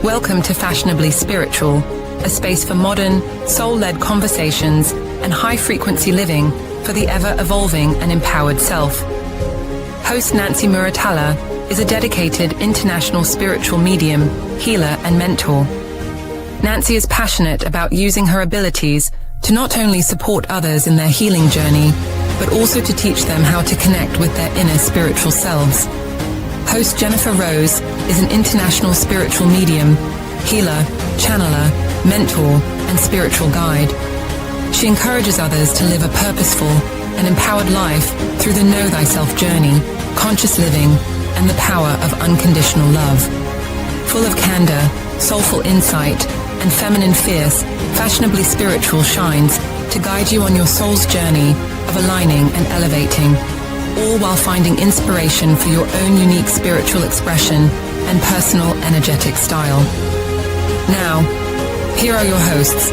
Welcome to Fashionably Spiritual, a space for modern, soul-led conversations and high-frequency living for the ever-evolving and empowered self. Host Nancy Muratalla is a dedicated international spiritual medium, healer, and mentor. Nancy is passionate about using her abilities to not only support others in their healing journey, but also to teach them how to connect with their inner spiritual selves. Host Jennifer Rose is an international spiritual medium, healer, channeler, mentor, and spiritual guide. She encourages others to live a purposeful and empowered life through the Know Thyself journey, conscious living, and the power of unconditional love. Full of candor, soulful insight, and feminine fierce, Fashionably Spiritual shines to guide you on your soul's journey of aligning and elevating, all while finding inspiration for your own unique spiritual expression and personal energetic style. Now, here are your hosts,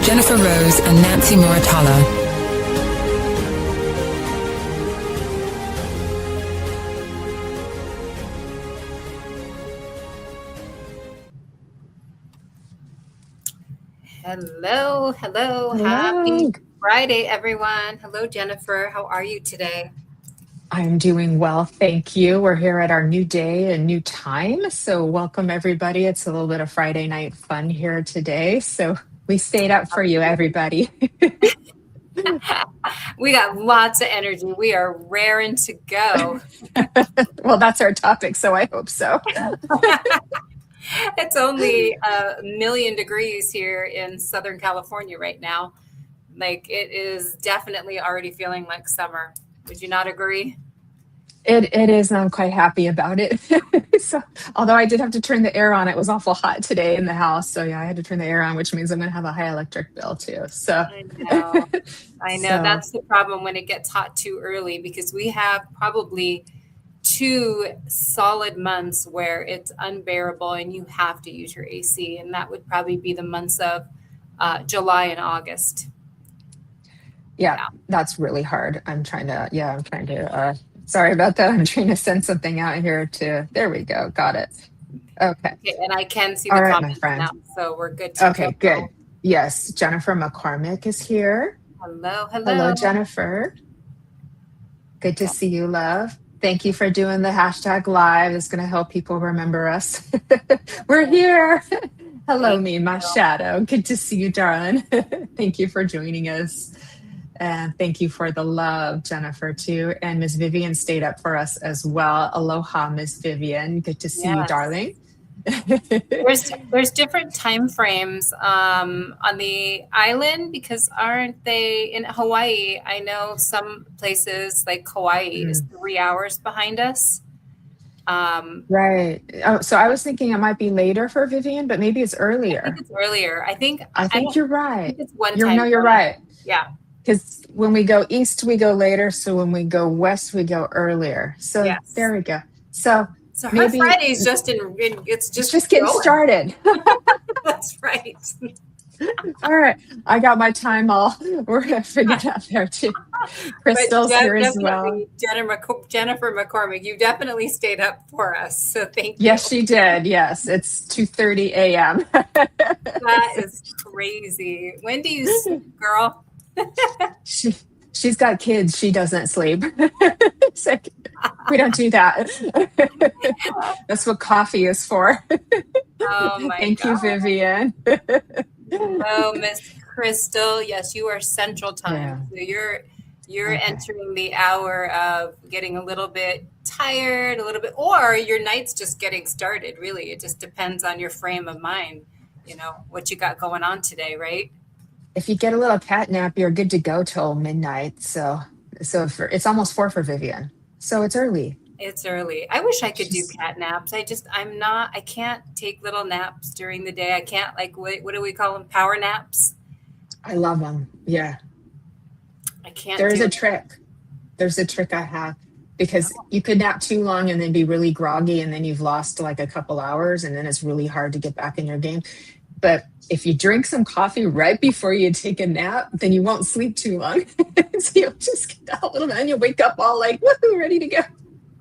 Jennifer Rose and Nancy Muratalla. Hello. Happy Friday, everyone. Hello, Jennifer. How are you today? I'm doing well, thank you. We're here at our new day and new time. So welcome, everybody. It's a little bit of Friday night fun here today. So we stayed up for you, everybody. We got lots of energy. We are raring to go. Well, that's our topic, so I hope so. It's only 1,000,000 degrees here in Southern California right now. Like, it is definitely already feeling like summer. Would you not agree? It is, and I'm quite happy about it. So, although I did have to turn the air on, it was awful hot today in the house. So yeah, I had to turn the air on, which means I'm going to have a high electric bill too. So I know. So, That's the problem when it gets hot too early, because we have probably 2 solid months where it's unbearable and you have to use your AC. And that would probably be the months of July and August. yeah, that's really hard. I'm trying to, sorry about that. I'm trying to send something out here there we go. Got it. Okay. And I can see All the right, my comments friend. now, so we're good to Okay, go. good. Yes, Jennifer McCormick is here. Hello. Hello, Jennifer. Good to see you, love. Thank you for doing the hashtag live. It's going to help people remember us. We're here. Hello, me, my shadow. Good to see you, darling. Thank you for joining us. And thank you for the love, Jennifer, too. And Miss Vivian stayed up for us as well. Aloha, Miss Vivian. Good to see you, darling. There's different time frames on the island, because aren't they in Hawaii? I know some places like Hawaii is 3 hours behind us. Right. Oh, so I was thinking it might be later for Vivian, but maybe it's earlier. I think it's earlier. I think you're right. I think it's one time. No, you're right. Yeah. Because when we go east, we go later. So when we go west, we go earlier. So Yes. There we go. So her maybe Friday's just it's just getting going. started. That's right. All right. I got my time all. We're going to figure it out there too. Crystal's here as well. Jennifer McCormick, you definitely stayed up for us. So thank you. Yes, she did. Yes. It's 2:30 a.m. That is crazy. When do you sleep, girl? She's got kids. She doesn't sleep. So we don't do that. That's what coffee is for. Oh my Thank God. you, Vivian. Oh, Miss Crystal. Yes, you are Central Time. Yeah. So you're entering the hour of getting a little bit tired, or your night's just getting started. Really, it just depends on your frame of mind. You know what you got going on today, right? If you get a little cat nap, you're good to go till midnight. So it's almost 4 for Vivian. So it's early. It's early. I wish I could do cat naps. I can't take little naps during the day. I can't, what do we call them? Power naps. I love them. Yeah. I can't. There's a trick. There's a trick I have, because you could nap too long and then be really groggy, and then you've lost like a couple hours, and then it's really hard to get back in your game. But if you drink some coffee right before you take a nap, then you won't sleep too long. So you'll just get a little bit and you'll wake up all like, woohoo, ready to go.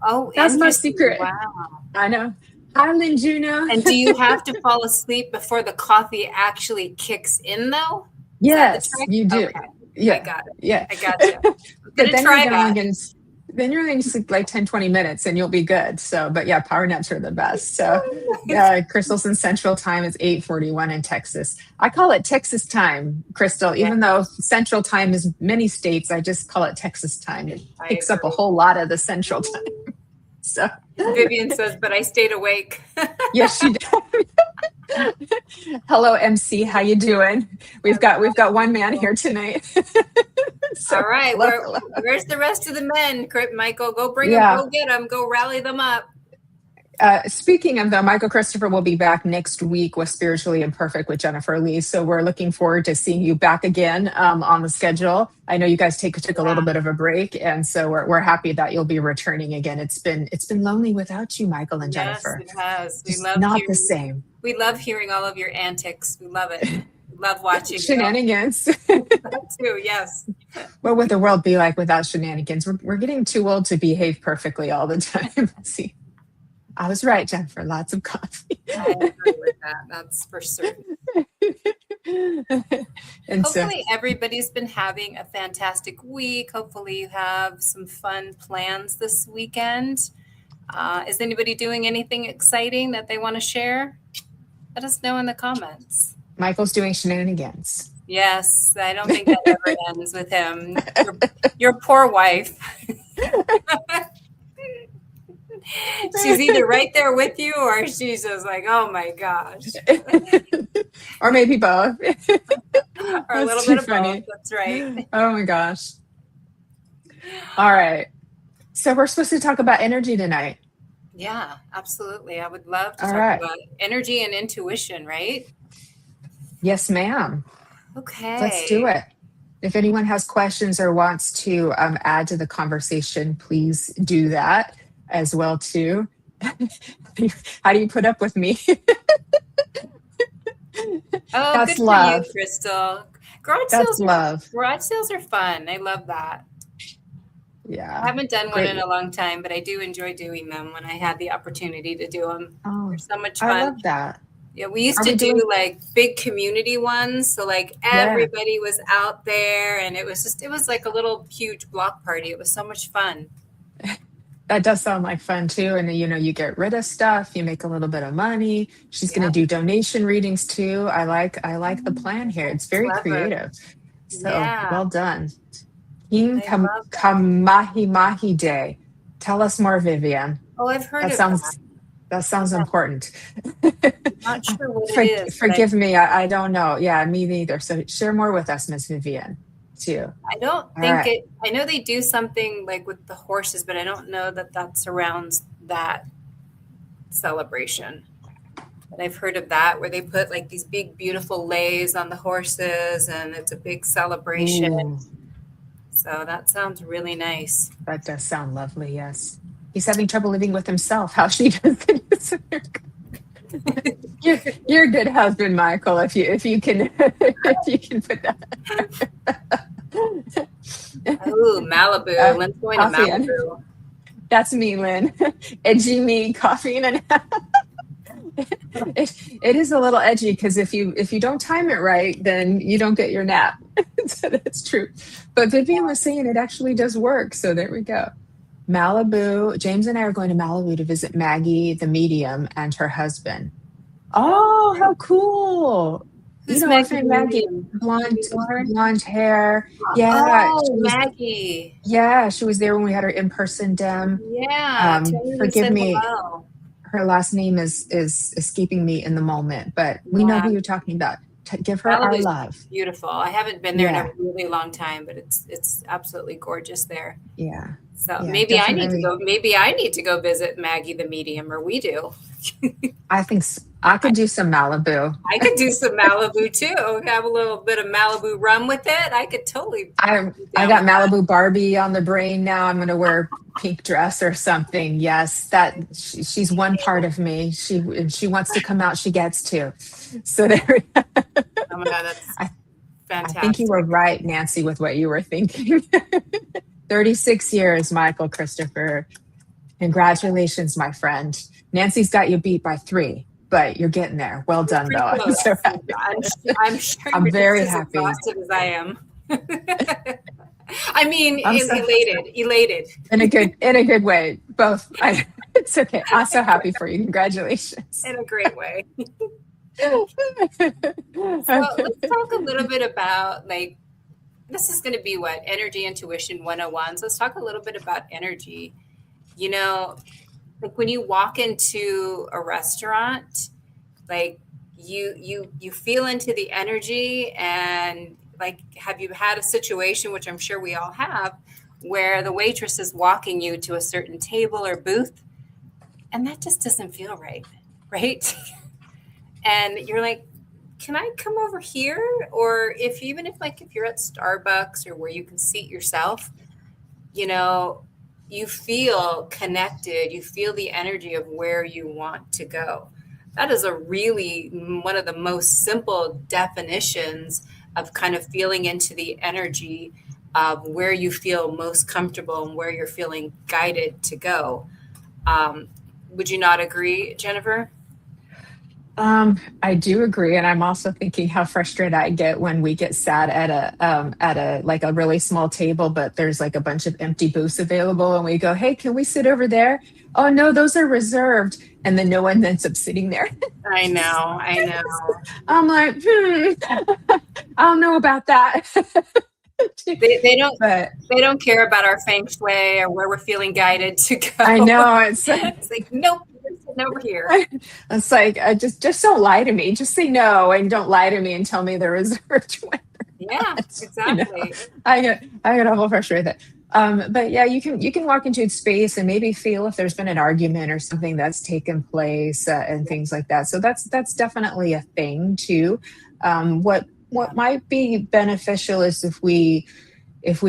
Oh, that's my secret. Wow. I know. Hi, Lynn Juno. And do you have to fall asleep before the coffee actually kicks in, though? Is that the Yes, trick? you do. Okay. Yeah. I got it. Yeah. I got you. I'm But going to then try you're that. going and then you're going to sleep like 10, 20 minutes and you'll be good. So, but yeah, power naps are the best. So, Crystal's in Central Time is 8:41 in Texas. I call it Texas time, Crystal, even though Central Time is many states. I just call it Texas time. It picks up a whole lot of the Central Time. So Vivian says, but I stayed awake. yes, she did. Hello, MC. How you doing? We've got one man here tonight. So, all right. hello. Where's the rest of the men, Michael? Go bring them. Go get them. Go rally them up. Speaking of them, Michael Christopher will be back next week with Spiritually Imperfect with Jennifer Lee. So we're looking forward to seeing you back again on the schedule. I know you guys took a little bit of a break, and so we're happy that you'll be returning again. It's been lonely without you, Michael and Jennifer. Yes, it has. We love not the same. We love hearing all of your antics. We love it. We love watching shenanigans. That too, yes. What would the world be like without shenanigans? We're getting too old to behave perfectly all the time. See. I was right, Jennifer. Lots of coffee. I agree with that. That's for certain. And hopefully everybody's been having a fantastic week. Hopefully you have some fun plans this weekend. Is anybody doing anything exciting that they want to share? Let us know in the comments. Michael's doing shenanigans. Yes, I don't think that ever ends with him. Your poor wife. She's either right there with you or she's just like, oh my gosh. Or maybe both. Or a little bit of both. That's right. Oh my gosh. All right. So we're supposed to talk about energy tonight. Yeah, absolutely. I would love to talk about energy and intuition, right? Yes, ma'am. Okay. Let's do it. If anyone has questions or wants to add to the conversation, please do that as well too. How do you put up with me? Oh, that's good love. For you, Crystal. Garage sales are fun. I love that. Yeah. I haven't done one in a long time, but I do enjoy doing them when I had the opportunity to do them. Oh, they're so much fun. I love that. Yeah, we used to do like big community ones. So like everybody was out there and it was like a little huge block party. It was so much fun. That does sound like fun too. And you get rid of stuff, you make a little bit of money. She's going to do donation readings too. I like the plan here. It's very creative. So well done. King Kamahi Mahi Day. Tell us more, Vivian. Oh, I've heard that sounds important. Not sure what it is. Forgive me, I don't know. Yeah, me neither. So share more with us, Miss Vivian, too. I don't think I know they do something like with the horses, but I don't know that surrounds that celebration. But I've heard of that where they put like these big, beautiful leis on the horses and it's a big celebration. Ooh. So that sounds really nice. That does sound lovely, yes. He's having trouble living with himself. How she does it. You're a good husband, Michael, if you can put that. Oh, Malibu. Lynn's going to Malibu. That's me, Lynn. Edgy me, coffee and it is a little edgy because if you don't time it right, then you don't get your nap. So that's true. But Vivian was saying it actually does work. So there we go. Malibu. James and I are going to Malibu to visit Maggie, the medium, and her husband. Oh, how cool. Who's Maggie? Blonde hair. Yeah. Oh, Maggie. Yeah, she was there when we had her in-person dem. Yeah. Forgive me. Hello. Her last name is escaping me in the moment, but we know who you're talking about. Give her our love. Beautiful. I haven't been there in a really long time, but it's absolutely gorgeous there. Yeah. So maybe I need to go. Maybe I need to go visit Maggie the medium, or we do. I think I could do some Malibu. I could do some Malibu too. Have a little bit of Malibu rum with it. I could totally. I got Malibu Barbie on the brain now. I'm going to wear a pink dress or something. Yes, she's one part of me. If she wants to come out, she gets to. So there we go. Oh my God, that's fantastic. I think you were right, Nancy, with what you were thinking. 36 years, Michael Christopher. Congratulations, my friend. Nancy's got you beat by 3, but you're getting there. Well done, Pretty though. I'm close. so happy. I'm sure I'm you're very just as happy. exhausted as I am. I mean, I'm so elated. in a good way. Both. It's okay. I'm so happy for you. Congratulations. In a great way. Okay. So let's talk a little bit about, like, this is going to be what Energy Intuition 101. So let's talk a little bit about energy. You know, like when you walk into a restaurant, like you feel into the energy, and like, have you had a situation, which I'm sure we all have, where the waitress is walking you to a certain table or booth, and that just doesn't feel right? And you're like, can I come over here? Or if you're at Starbucks or where you can seat yourself, you feel connected, you feel the energy of where you want to go. That is one of the most simple definitions of kind of feeling into the energy of where you feel most comfortable and where you're feeling guided to go. Would you not agree, Jennifer? I do agree, and I'm also thinking how frustrated I get when we get sat at a like a really small table, but there's like a bunch of empty booths available, and we go, "Hey, can we sit over there?" "Oh no, those are reserved," and then no one ends up sitting there. I know. I'm like, I don't know about that. They don't. But they don't care about our feng shui or where we're feeling guided to go. I know it's like, nope, we're sitting over here. It's like, just don't lie to me. Just say no, and don't lie to me and tell me the reserved one. Yeah, exactly. I get a whole frustrated with it. But yeah, you can walk into a space and maybe feel if there's been an argument or something that's taken place and things like that. So that's definitely a thing too. What might be beneficial is if we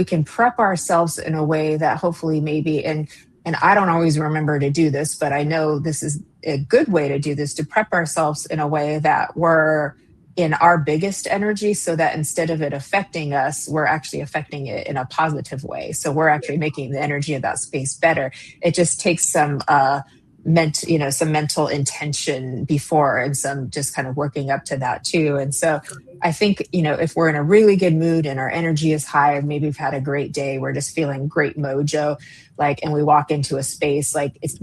can prep ourselves in a way that hopefully maybe, and I don't always remember to do this, but I know this is a good way to do this, to prep ourselves in a way that we're in our biggest energy, so that instead of it affecting us, we're actually affecting it in a positive way. So we're actually making the energy of that space better. It just takes some some mental intention before, and some just kind of working up to that too. And so I think, if we're in a really good mood and our energy is high, maybe we've had a great day, we're just feeling great mojo, and we walk into a space, it's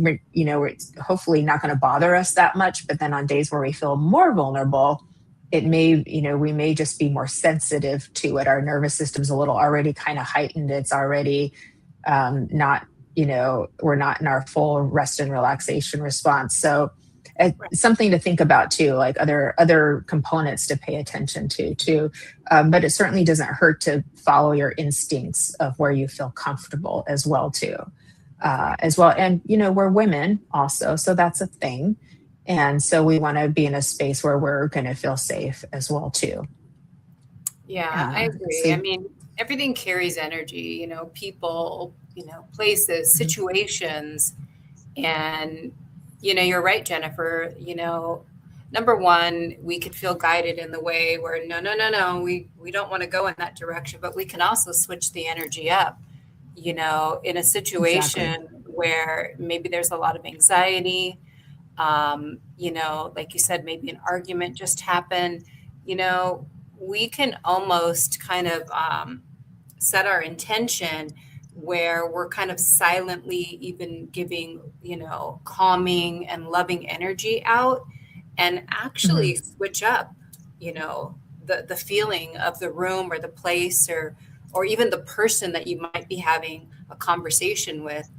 hopefully not going to bother us that much. But then on days where we feel more vulnerable, it may, we may just be more sensitive to it. Our nervous system's a little already kind of heightened. It's already not, we're not in our full rest and relaxation response. So it's something to think about too, like other components to pay attention to too. But it certainly doesn't hurt to follow your instincts of where you feel comfortable as well too. And, we're women also, so that's a thing. And so we want to be in a space where we're going to feel safe as well too. Yeah, I agree. I mean, everything carries energy, people, places, situations. And, you're right, Jennifer, number one, we could feel guided in the way where, no, we don't want to go in that direction, but we can also switch the energy up, in a situation where maybe there's a lot of anxiety, like you said, maybe an argument just happened, we can almost kind of set our intention where we're kind of silently even giving, calming and loving energy out, and actually switch up, the feeling of the room or the place or even the person that you might be having a conversation with,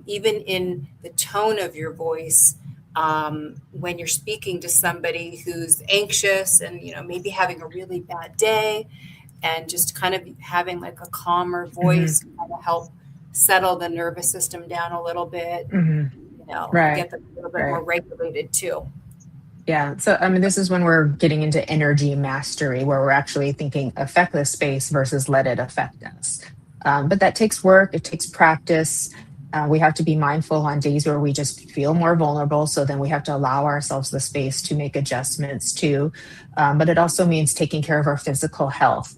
even in the tone of your voice. When you're speaking to somebody who's anxious and, maybe having a really bad day, and just kind of having like a calmer voice kind of help settle the nervous system down a little bit, get them a little bit more regulated too. Yeah. So, this is when we're getting into energy mastery, where we're actually thinking affect the space versus let it affect us. But that takes work. It takes practice. We have to be mindful on days where we just feel more vulnerable. So then we have to allow ourselves the space to make adjustments too. But it also means taking care of our physical health.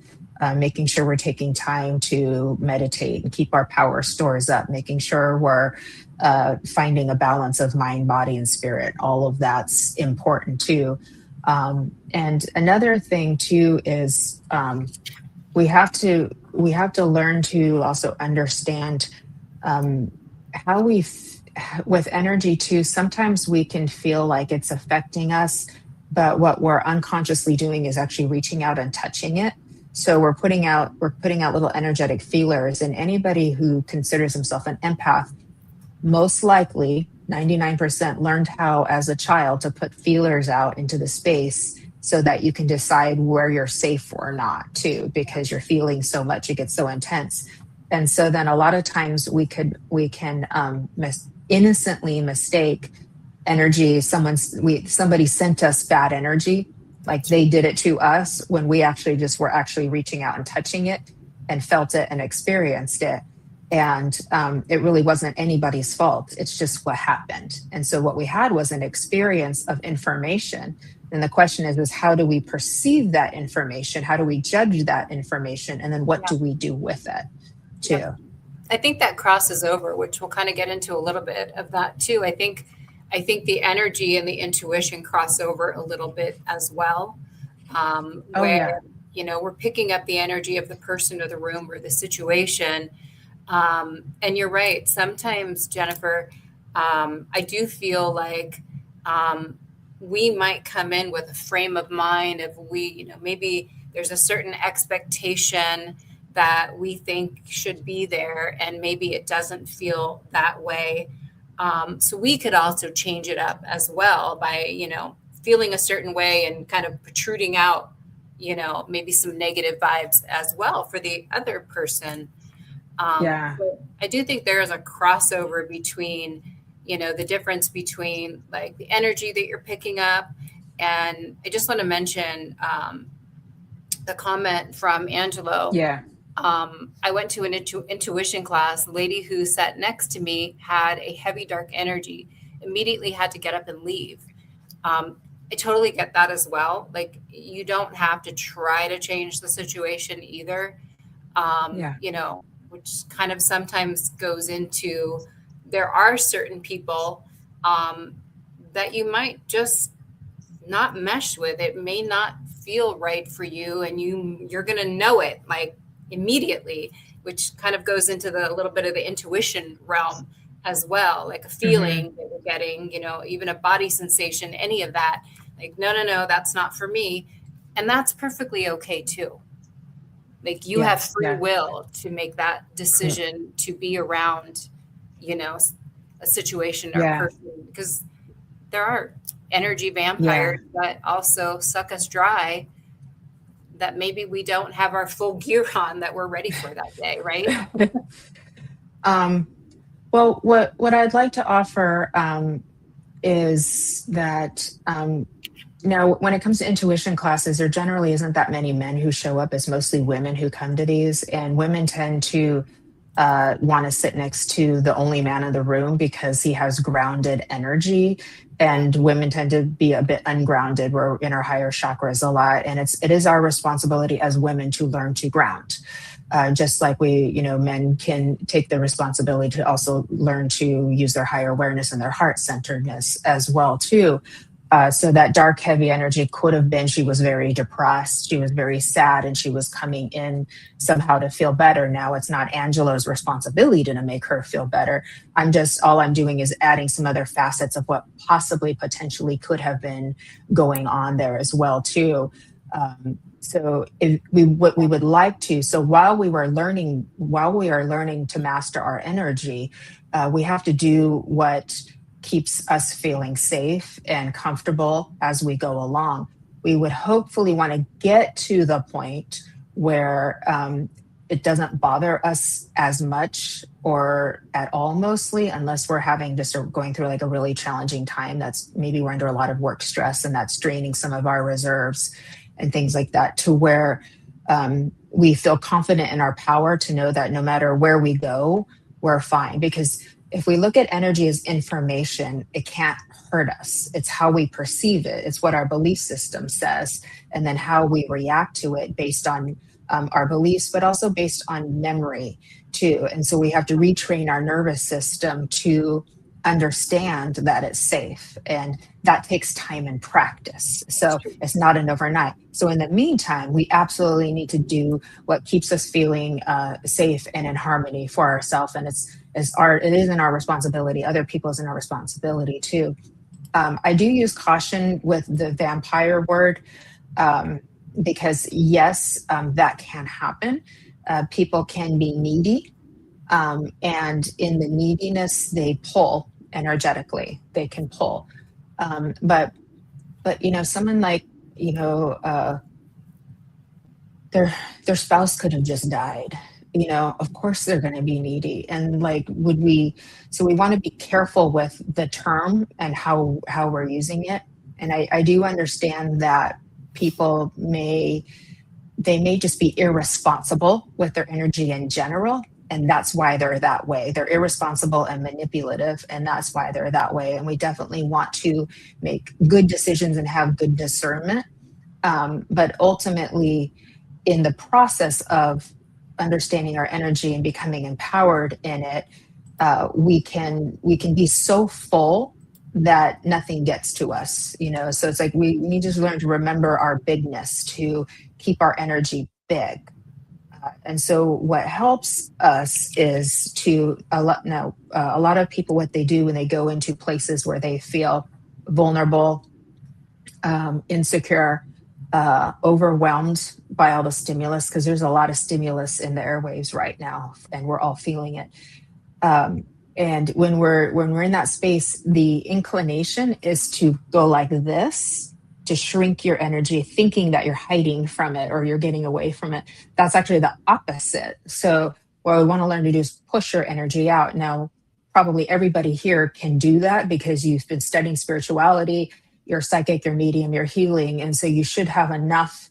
making sure we're taking time to meditate and keep our power stores up, making sure we're finding a balance of mind, body, and spirit. All of that's important too. And another thing too is we have to learn to also understand how with energy too. Sometimes we can feel like it's affecting us, but what we're unconsciously doing is actually reaching out and touching it. So we're putting out little energetic feelers, and anybody who considers himself an empath, most likely 99% learned how as a child to put feelers out into the space so that you can decide where you're safe or not too, because you're feeling so much, it gets so intense. And so then a lot of times we can innocently mistake energy. Somebody sent us bad energy, like they did it to us, when we actually just were actually reaching out and touching it and felt it and experienced it. And it really wasn't anybody's fault. It's just what happened. And so what we had was an experience of information. And the question is how do we perceive that information? How do we judge that information? And then what do we do with it too? Yeah. I think that crosses over, which we'll kind of get into a little bit of that too. I think the energy and the intuition cross over a little bit as well. You know, we're picking up the energy of the person or the room or the situation. And you're right. Sometimes, Jennifer, I do feel like we might come in with a frame of mind of maybe there's a certain expectation that we think should be there, and maybe it doesn't feel that way. So we could also change it up as well by, feeling a certain way and kind of protruding out, maybe some negative vibes as well for the other person. I do think there is a crossover between, the difference between like the energy that you're picking up. And I just want to mention the comment from Angelo. Yeah. I went to an intuition class. The lady who sat next to me had a heavy, dark energy, immediately had to get up and leave. I totally get that as well. Like, you don't have to try to change the situation either. Which kind of sometimes goes into, there are certain people that you might just not mesh with. It may not feel right for you, and you're going to know it like immediately, which kind of goes into the little bit of the intuition realm as well, like a feeling that you're getting, even a body sensation, any of that. Like, no, that's not for me. And that's perfectly okay too. Like, you have free will to make that decision to be around, a situation or person, because there are energy vampires that also suck us dry, that maybe we don't have our full gear on, that we're ready for that day, right? Well, what I'd like to offer is that now, when it comes to intuition classes, there generally isn't that many men who show up. It's mostly women who come to these, and women tend to want to sit next to the only man in the room because he has grounded energy, and women tend to be a bit ungrounded. We're in our higher chakras a lot, and it is our responsibility as women to learn to ground. Just like men can take the responsibility to also learn to use their higher awareness and their heart-centeredness as well too. So that dark, heavy energy could have been, she was very depressed, she was very sad, and she was coming in somehow to feel better. Now it's not Angelo's responsibility to make her feel better. All I'm doing is adding some other facets of what possibly, potentially could have been going on there as well too. So what we would like to, so while we are learning to master our energy, we have to do what keeps us feeling safe and comfortable as we go along. We would hopefully want to get to the point where it doesn't bother us as much or at all, mostly, unless we're going through like a really challenging time. That's maybe we're under a lot of work stress, and that's draining some of our reserves and things like that, to where we feel confident in our power to know that no matter where we go, we're fine. Because if we look at energy as information, it can't hurt us. It's how we perceive it. It's what our belief system says, and then how we react to it based on our beliefs, but also based on memory too. And so we have to retrain our nervous system to understand that it's safe. And that takes time and practice. So it's not an overnight. So in the meantime, we absolutely need to do what keeps us feeling safe and in harmony for ourselves. And it isn't our responsibility. Other people isn't our responsibility too. I do use caution with the vampire word because yes, that can happen. People can be needy. And in the neediness, they pull energetically. They can pull. But someone like, their spouse could have just died. Of course they're going to be needy. And so we want to be careful with the term and how we're using it. And I do understand that people may just be irresponsible with their energy in general. And that's why they're that way. They're irresponsible and manipulative, and that's why they're that way. And we definitely want to make good decisions and have good discernment. But ultimately, in the process of understanding our energy and becoming empowered in it, we can be so full that nothing gets to us. So it's like we need to learn to remember our bigness, to keep our energy big. And so what helps us is a lot of people, what they do when they go into places where they feel vulnerable, insecure, overwhelmed by all the stimulus, because there's a lot of stimulus in the airwaves right now, and we're all feeling it. And when we're in that space, the inclination is to go like this, to shrink your energy, thinking that you're hiding from it or you're getting away from it. That's actually the opposite. So what we want to learn to do is push your energy out. Now, probably everybody here can do that because you've been studying spirituality, you're psychic, you're medium, you're healing. And so you should have enough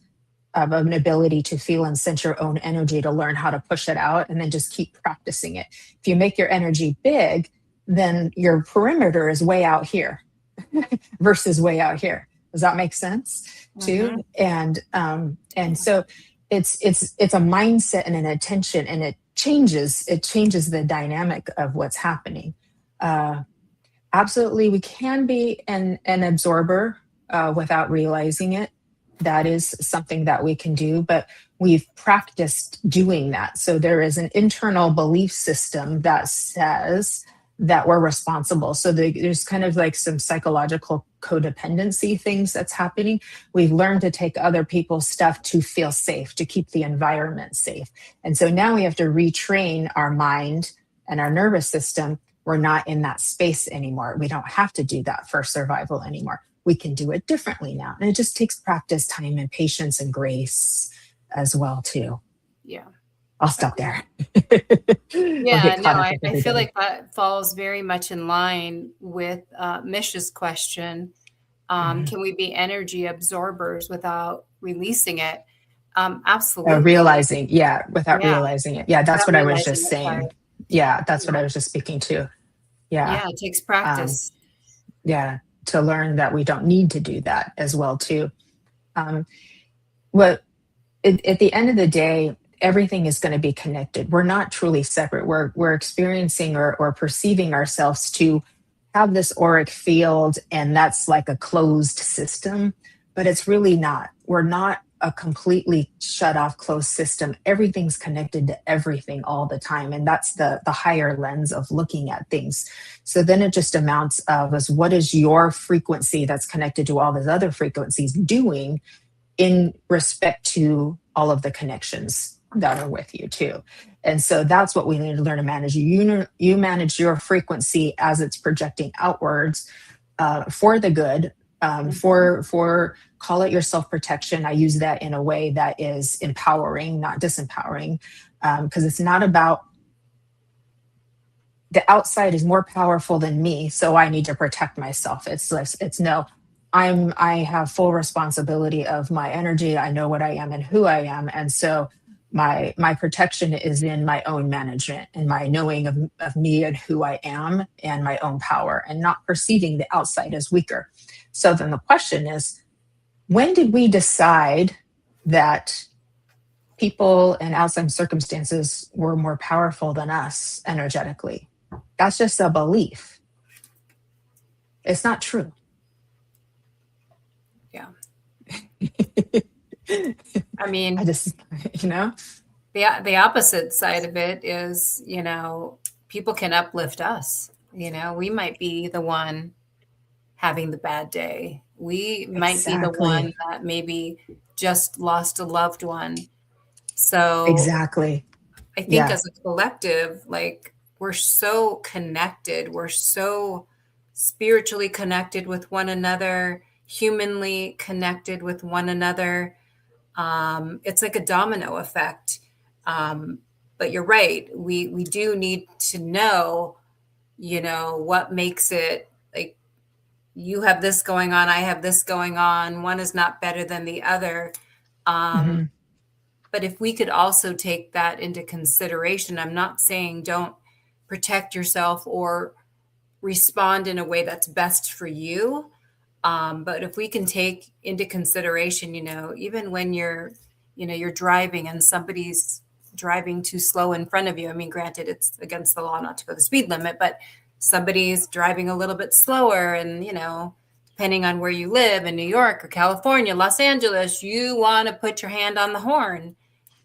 of an ability to feel and sense your own energy to learn how to push it out and then just keep practicing it. If you make your energy big, then your perimeter is way out here versus way out here. Does that make sense too? Mm-hmm. And so it's a mindset and an attention, and it changes the dynamic of what's happening. Absolutely, we can be an absorber without realizing it. That is something that we can do, but we've practiced doing that. So there is an internal belief system that says that we're responsible. So there's kind of like some psychological codependency things that's happening. We've learned to take other people's stuff to feel safe, to keep the environment safe. And so now we have to retrain our mind and our nervous system. We're not in that space anymore. We don't have to do that for survival anymore. We can do it differently now. And it just takes practice, time, and patience and grace as well too. Yeah. I'll stop there. Yeah, no, I feel like that falls very much in line with Mish's question. Can we be energy absorbers without releasing it? Absolutely. Realizing it. Yeah, that's what I was just saying. Yeah, that's what I was just speaking to. Yeah, it takes practice. To learn that we don't need to do that as well too. At the end of the day, everything is going to be connected. We're not truly separate. We're experiencing or perceiving ourselves to have this auric field, and that's like a closed system, but it's really not. We're not a completely shut off closed system. Everything's connected to everything all the time. And that's the higher lens of looking at things. So then it just amounts of what is your frequency that's connected to all these other frequencies doing in respect to all of the connections that are with you too. And so that's what we need to learn to manage. You manage your frequency as it's projecting outwards for the good, for call it your self-protection. I use that in a way that is empowering, not disempowering, because it's not about the outside is more powerful than me, so I need to protect myself. It's no, I have full responsibility of my energy. I know what I am and who I am, and so my protection is in my own management and my knowing of me and who I am and my own power, and not perceiving the outside as weaker. So then the question is, when did we decide that people and outside circumstances were more powerful than us energetically. That's just a belief. It's not true. Yeah. I mean, I just, the opposite side of it is, people can uplift us. We might be the one having the bad day. We might be the one that maybe just lost a loved one. So exactly. I think as a collective, like, we're so connected. We're so spiritually connected with one another, humanly connected with one another. It's like a domino effect. But you're right. We do need to know, what makes it, like, you have this going on, I have this going on. One is not better than the other. But if we could also take that into consideration, I'm not saying don't protect yourself or respond in a way that's best for you. But if we can take into consideration, even when you're driving and somebody's driving too slow in front of you. I mean, granted, it's against the law not to go the speed limit, but somebody's driving a little bit slower and, depending on where you live in New York or California, Los Angeles, you want to put your hand on the horn.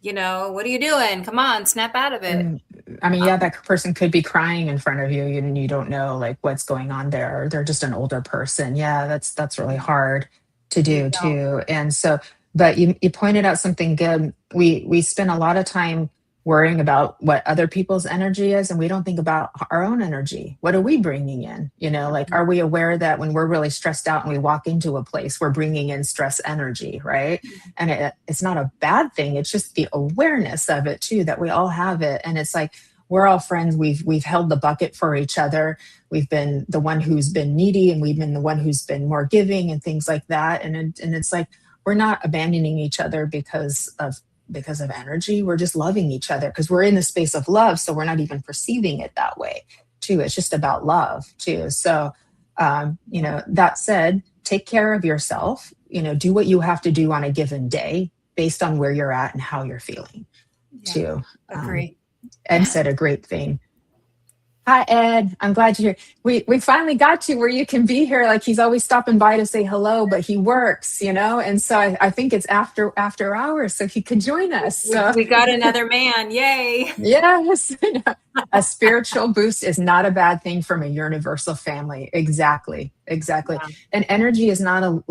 What are you doing? Come on, snap out of it. I mean, that person could be crying in front of you and you don't know like what's going on there. Or they're just an older person. Yeah, that's really hard to do too. And so, but you pointed out something good. We spend a lot of time worrying about what other people's energy is, and we don't think about our own energy. What are we bringing in? Like, are we aware that when we're really stressed out and we walk into a place, we're bringing in stress energy, right? And it's not a bad thing. It's just the awareness of it too, that we all have it. And it's like, we're all friends. We've held the bucket for each other. We've been the one who's been needy, and we've been the one who's been more giving and things like that. And it's like, we're not abandoning each other because of energy. We're just loving each other because we're in the space of love. So we're not even perceiving it that way too. It's just about love too. So, that said, take care of yourself, do what you have to do on a given day based on where you're at and how you're feeling too. Agree. Ed said a great thing. Hi, Ed. I'm glad you're here. We finally got you where you can be here. Like, he's always stopping by to say hello, but he works, and so I think it's after hours, so he could join us. So. We got another man. Yay. Yes. A spiritual boost is not a bad thing from a universal family. Exactly. Yeah. And energy is not a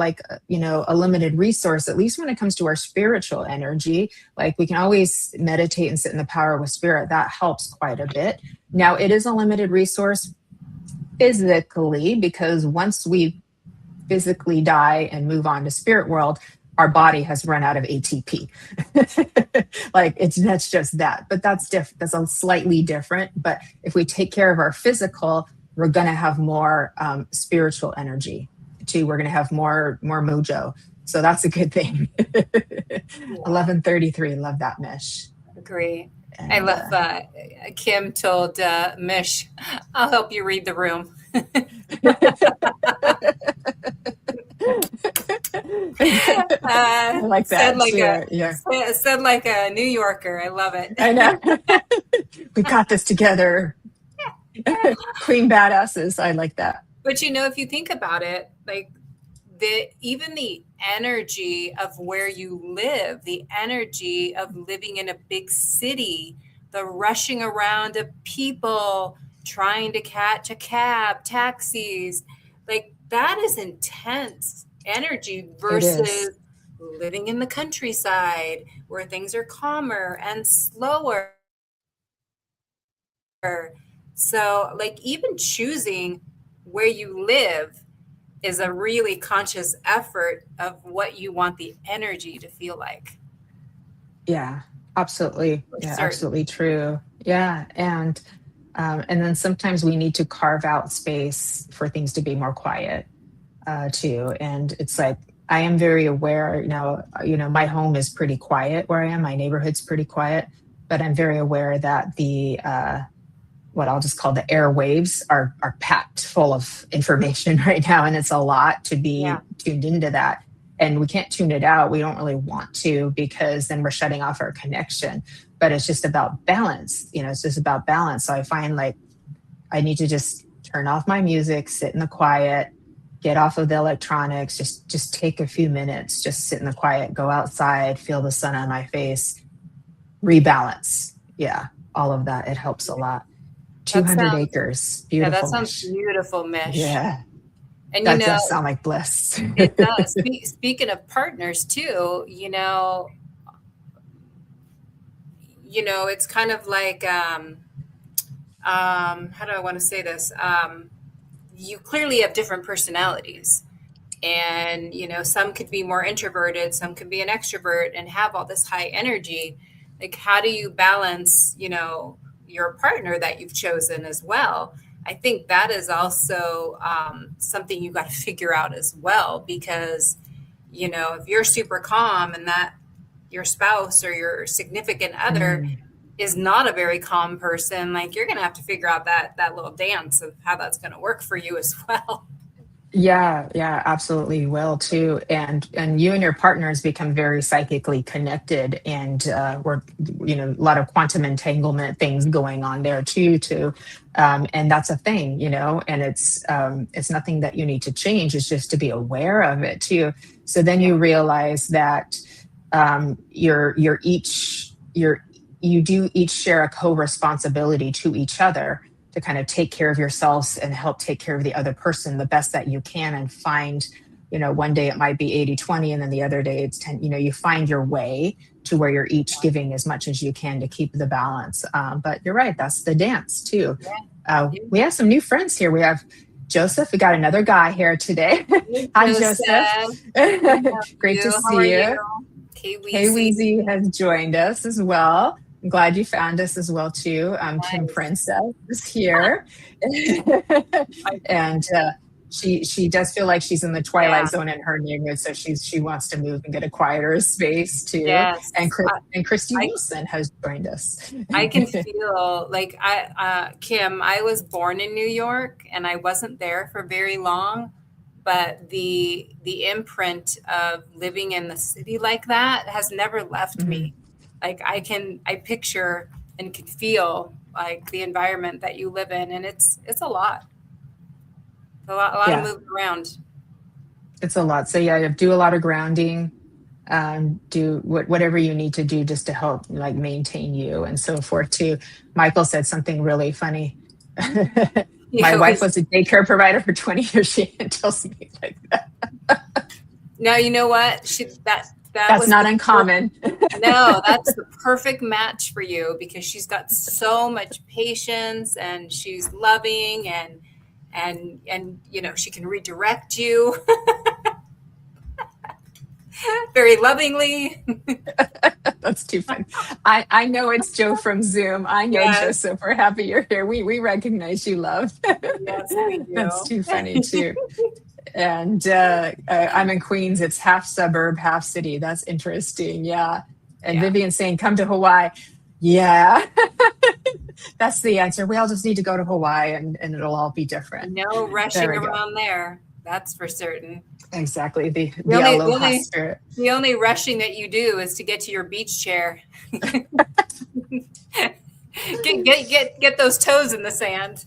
limited resource, at least when it comes to our spiritual energy. Like, we can always meditate and sit in the power with spirit. That helps quite a bit. Now, it is a limited resource physically, because once we physically die and move on to spirit world, our body has run out of ATP. That's just that. But that's different. That's a slightly different. But if we take care of our physical, we're going to have more spiritual energy too. We're going to have more mojo. So that's a good thing. 11:33. Love that, Mish. Agree. And, I love Kim told Mish, I'll help you read the room. I like that. Said like a New Yorker. I love it. I know. We got this together. Queen badasses. I like that. But if you think about it, like, even the energy of where you live, the energy of living in a big city, the rushing around of people trying to catch a cab, taxis, like, that is intense energy versus living in the countryside where things are calmer and slower. So, like, even choosing where you live is a really conscious effort of what you want the energy to feel like. Yeah, absolutely. Yeah, absolutely true. Yeah. And then sometimes we need to carve out space for things to be more quiet too. And it's like, I am very aware, my home is pretty quiet where I am. My neighborhood's pretty quiet, but I'm very aware that the what I'll just call the airwaves are packed full of information right now. And it's a lot to be tuned into that. and we can't tune it out. We don't really want to, because then we're shutting off our connection. But it's just about balance. It's just about balance. So I find like I need to just turn off my music, sit in the quiet, get off of the electronics, just take a few minutes, just sit in the quiet, go outside, feel the sun on my face, rebalance. Yeah, all of that. It helps a lot. 200 acres. Beautiful. Yeah, that sounds beautiful, Mish. Yeah. And that does sound like bliss. It does. Speaking of partners too, it's kind of like, how do I want to say this? You clearly have different personalities, and, some could be more introverted, some could be an extrovert and have all this high energy. Like, how do you balance, your partner that you've chosen as well? I think that is also something you got to figure out as well, because, if you're super calm and that your spouse or your significant other is not a very calm person, like, you're going to have to figure out that little dance of how that's going to work for you as well. Yeah, absolutely will too. And you and your partners become very psychically connected, and we're, a lot of quantum entanglement things going on there too. And that's a thing, and it's nothing that you need to change. It's just to be aware of it too. So then you realize that you do each share a co-responsibility to each other to kind of take care of yourselves and help take care of the other person the best that you can, and find, one day it might be 80-20, and then the other day it's 10, you find your way to where you're each giving as much as you can to keep the balance. But you're right, that's the dance too. We have some new friends here. We have Joseph. We got another guy here today. Hi, Joseph. Great to see you. Hey, Weezy has joined us as well. I'm glad you found us as well too. Kim Princess is here. And she does feel like she's in the twilight zone in her neighborhood, so she wants to move and get a quieter space too. Yes. And Christy Wilson has joined us. I can feel like Kim, I was born in New York and I wasn't there for very long, but the imprint of living in the city like that has never left me. Like, I picture and can feel like the environment that you live in, and it's a lot. A lot of moving around. It's a lot. So do a lot of grounding, do whatever you need to do just to help like maintain you and so forth too. Michael said something really funny. My wife was a daycare provider for 20 years. She tells me like that. Now, you know what? That's not uncommon. No, that's the perfect match for you, because she's got so much patience and she's loving and she can redirect you very lovingly. That's too funny. I know it's Joe from Zoom. I know, Joseph. We're happy you're here. We recognize you, love. Yes, we do. That's too funny too. And I'm in Queens. It's half suburb, half city. That's interesting. Yeah. And Vivian's saying, come to Hawaii. Yeah. That's the answer. We all just need to go to Hawaii and it'll all be different. No rushing around there. That's for certain. Exactly. The aloha spirit. The only rushing that you do is to get to your beach chair. Get those toes in the sand.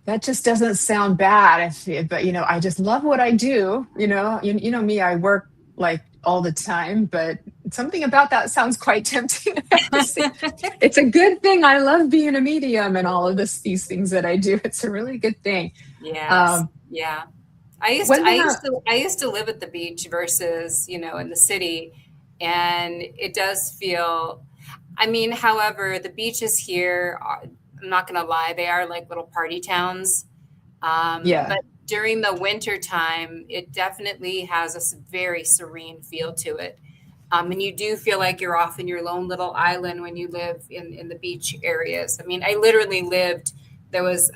That just doesn't sound bad, but I just love what I do. You know me, I work like all the time, but something about that sounds quite tempting. It's a good thing. I love being a medium and all of these things that I do. It's a really good thing. Yes. Yeah. I used to live at the beach versus, in the city, and it does feel, however, the beaches here I'm not going to lie, they are like little party towns. But during the winter time, it definitely has a very serene feel to it. And you do feel like you're off in your lone little island when you live in the beach areas. I literally there was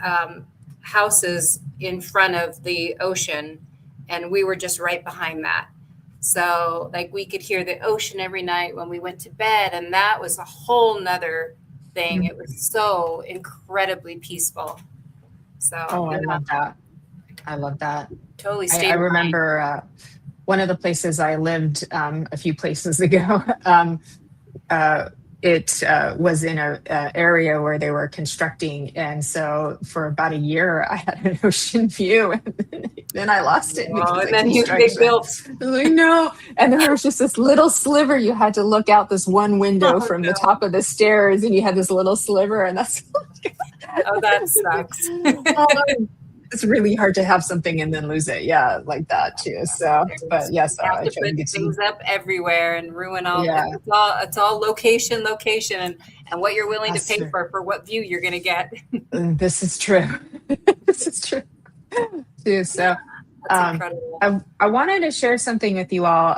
houses in front of the ocean, and we were just right behind that. So like we could hear the ocean every night when we went to bed, and that was a whole nother thing. It was so incredibly peaceful. So I love that. Totally. Stayed I remember one of the places I lived a few places ago, it was in a area where they were constructing, and so for about a year I had an ocean view, and then I lost it Oh, because and of then they construction. built. I was like, no. And then there was just this little sliver. You had to look out this one window Oh, from the no. top of the stairs, and you had this little sliver, and that's Oh, that sucks. it's really hard to have something and then lose it. Yeah, like that too. So, but yes, You have I to try to put get to. things up everywhere and ruin all. Yeah, It's all location, and what you're willing to that's pay true. for what view you're going to get. This is true. This is true too. So, That's incredible. I wanted to share something with you all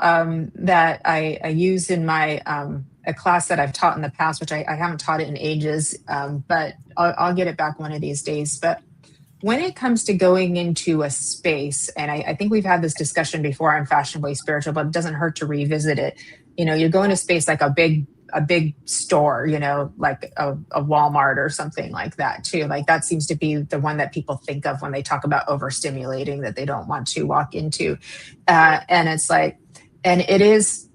that I used in my a class that I've taught in the past, which I haven't taught it in ages, but I'll get it back one of these days. But when it comes to going into a space, and I think we've had this discussion before on Fashionably Spiritual, but it doesn't hurt to revisit it. You know, you go into space like a big store, you know, like a Walmart or something like that too. Like that seems to be the one that people think of when they talk about overstimulating, that they don't want to walk into. And it's like, and it is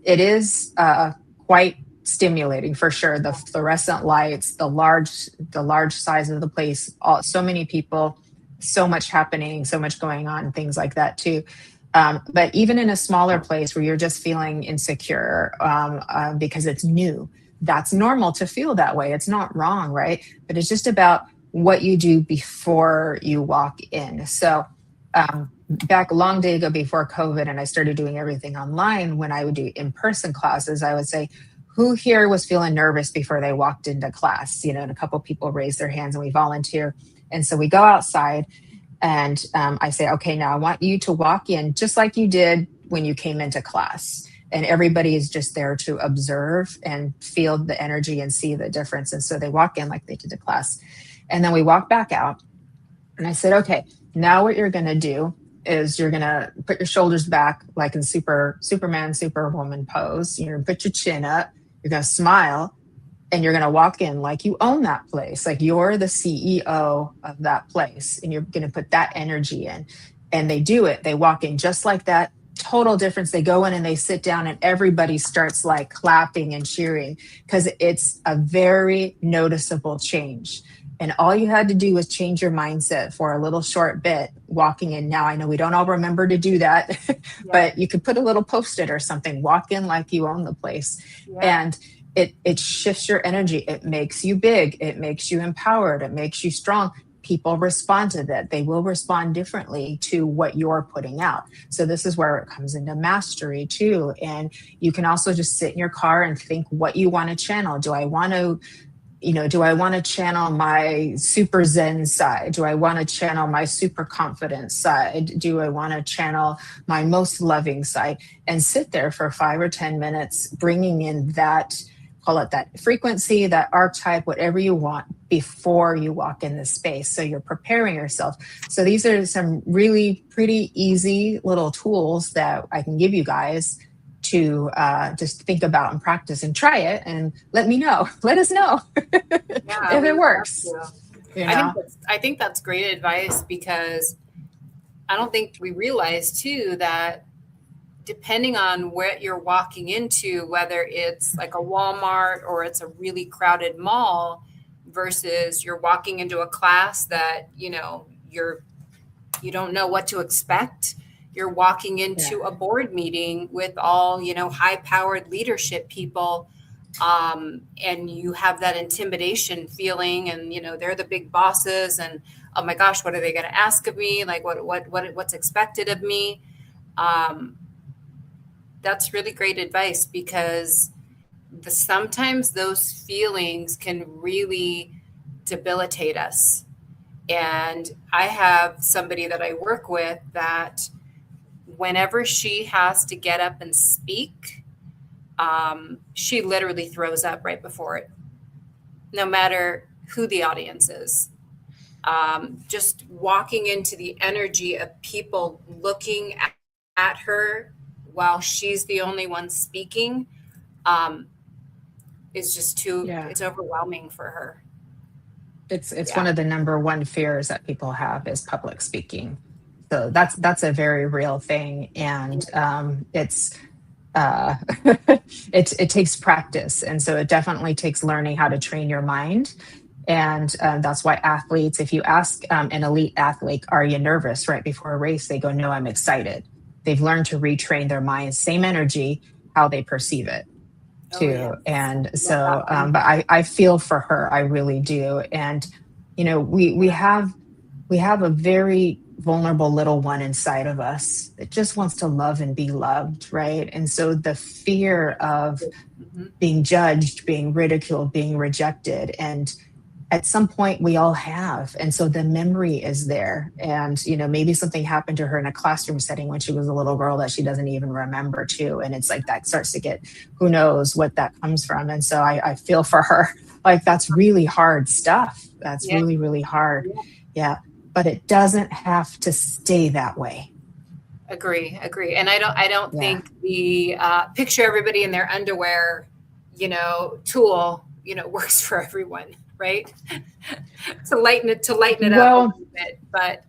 quite stimulating for sure. The fluorescent lights, the large size of the place, so many people, so much happening, so much going on, things like that too. But even in a smaller place where you're just feeling insecure because it's new, that's normal to feel that way. It's not wrong, right? But it's just about what you do before you walk in. So back a long day ago before COVID, and I started doing everything online, when I would do in-person classes, I would say, who here was feeling nervous before they walked into class? You know, and a couple of people raised their hands and we volunteer. And so we go outside and I say, okay, now I want you to walk in just like you did when you came into class. And everybody is just there to observe and feel the energy and see the difference. And so they walk in like they did the class. And then we walk back out. And I said, okay, now what you're going to do is you're going to put your shoulders back like in Superman, Superwoman pose. You're going to put your chin up. You're going to smile. And you're going to walk in like you own that place, like you're the CEO of that place, and you're going to put that energy in. And they do it. They walk in just like that. Total difference. They go in and they sit down, and everybody starts like clapping and cheering because it's a very noticeable change. And all you had to do was change your mindset for a little short bit walking in. Now, I know we don't all remember to do that, but you could put a little Post-it or something, walk in like you own the place. And it shifts your energy. It makes you big. It makes you empowered. It makes you strong. People respond to that. They will respond differently to what you're putting out. So this is where it comes into mastery too. And you can also just sit in your car and think what you want to channel. Do I want to channel my super Zen side? Do I want to channel my super confident side? Do I want to channel my most loving side? And sit there for 5 or 10 minutes, bringing in that, call it that frequency, that archetype, whatever you want before you walk in the space. So you're preparing yourself. So these are some really pretty easy little tools that I can give you guys to just think about and practice and try it and let me know. Let us know if it works. You know? I think that's great advice, because I don't think we realize too that depending on what you're walking into, whether it's like a Walmart or it's a really crowded mall versus you're walking into a class that, you know, you don't know what to expect. You're walking into a board meeting with all, you know, high-powered leadership people, and you have that intimidation feeling, and, you know, they're the big bosses, and, oh my gosh, what are they going to ask of me? Like what's expected of me? That's really great advice, because sometimes those feelings can really debilitate us. And I have somebody that I work with that whenever she has to get up and speak, she literally throws up right before it, no matter who the audience is. Just walking into the energy of people looking at her while she's the only one speaking is just it's overwhelming for her. It's one of the number one fears that people have is public speaking. So that's a very real thing, and it's uh, it takes practice, and so it definitely takes learning how to train your mind. And that's why athletes, if you ask an elite athlete, are you nervous right before a race? They go, no, I'm excited. They've learned to retrain their minds, same energy, how they perceive it Oh too. yes. And Love so, that one. but I feel for her, I really do. And, we have a very vulnerable little one inside of us that just wants to love and be loved, right? And so the fear of Mhm. being judged, being ridiculed, being rejected, and at some point we all have, and so the memory is there. And maybe something happened to her in a classroom setting when she was a little girl that she doesn't even remember too, and it's like that starts to get, who knows what that comes from. And so I feel for her. Like, that's really hard stuff. That's Yeah. really, really hard. Yeah. Yeah, but it doesn't have to stay that way. Agree. And I don't Yeah. think the picture everybody in their underwear, tool, works for everyone, right? To lighten it up a Well, little bit, but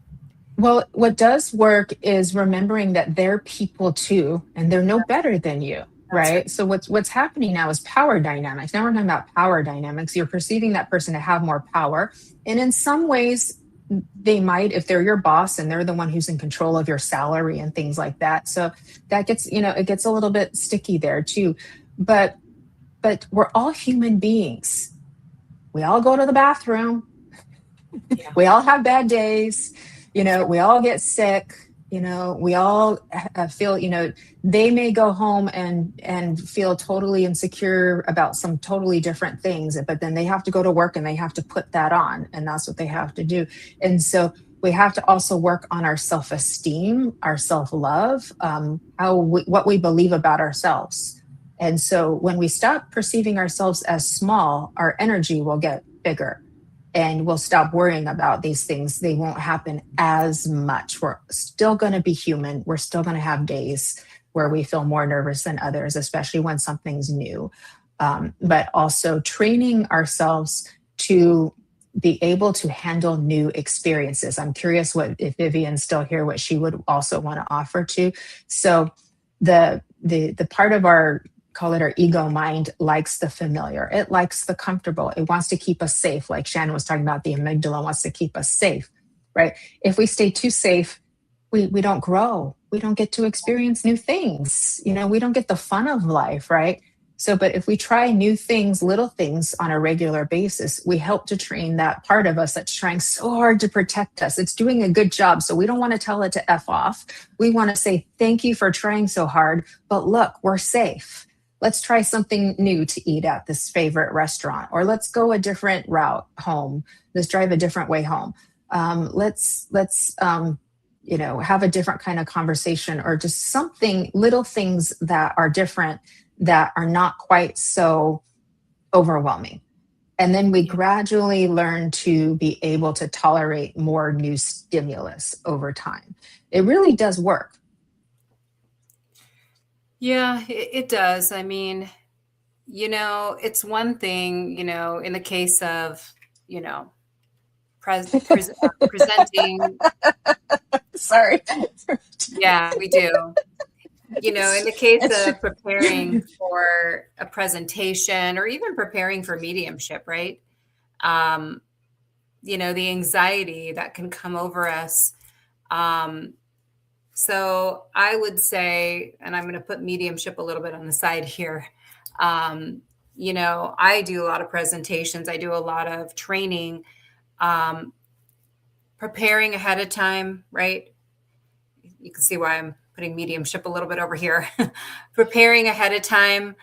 Well, what does work is remembering that they're people too, and they're no better than you, that's right. right? So what's happening now is power dynamics. Now we're talking about power dynamics. You're perceiving that person to have more power, and in some ways, they might, if they're your boss and they're the one who's in control of your salary and things like that. So that gets, it gets a little bit sticky there too. But we're all human beings. We all go to the bathroom. Yeah. We all have bad days. We all get sick. We all feel, they may go home and feel totally insecure about some totally different things, but then they have to go to work and they have to put that on, and that's what they have to do. And so we have to also work on our self-esteem, our self-love, what we believe about ourselves. And so when we stop perceiving ourselves as small, our energy will get bigger, and we'll stop worrying about these things. They won't happen as much. We're still going to be human. We're still going to have days where we feel more nervous than others, especially when something's new. But also training ourselves to be able to handle new experiences. I'm curious if Vivian's still here, what she would also want to offer to. So the part of our, call it our ego mind, likes the familiar. It likes the comfortable. It wants to keep us safe. Like Shannon was talking about, the amygdala wants to keep us safe, right? If we stay too safe, we don't grow. We don't get to experience new things. We don't get the fun of life, right? So, but if we try new things, little things on a regular basis, we help to train that part of us that's trying so hard to protect us. It's doing a good job. So we don't want to tell it to F off. We want to say, thank you for trying so hard, but look, we're safe. Let's try something new to eat at this favorite restaurant, or let's go a different route home. Let's drive a different way home. Let's have a different kind of conversation, or just something, little things that are different, that are not quite so overwhelming. And then we Yeah. gradually learn to be able to tolerate more new stimulus over time. It really does work. Yeah, it does. I mean, it's one thing, in the case of, presenting. Sorry. Yeah, we do. In the case It's of preparing for a presentation or even preparing for mediumship, right? Um, the anxiety that can come over us. Um, so I would say, and I'm going to put mediumship a little bit on the side here. I do a lot of presentations. I do a lot of training, um, preparing ahead of time, right? You can see why I'm putting mediumship a little bit over here. Preparing ahead of time,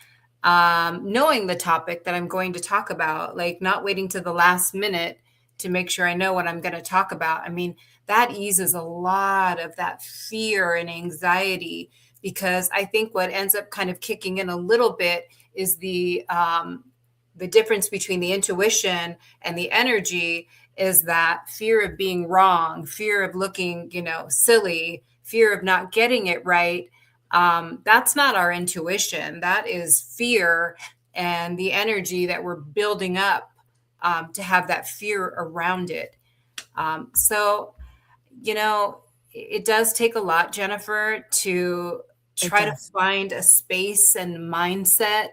knowing the topic that I'm going to talk about, like not waiting to the last minute to make sure I know what I'm going to talk about. I mean, that eases a lot of that fear and anxiety, because I think what ends up kind of kicking in a little bit is the difference between the intuition and the energy is that fear of being wrong, fear of looking, silly, fear of not getting it right. That's not our intuition. That is fear and the energy that we're building up to have that fear around it. So, it does take a lot, Jennifer, to It try to does. find a space and mindset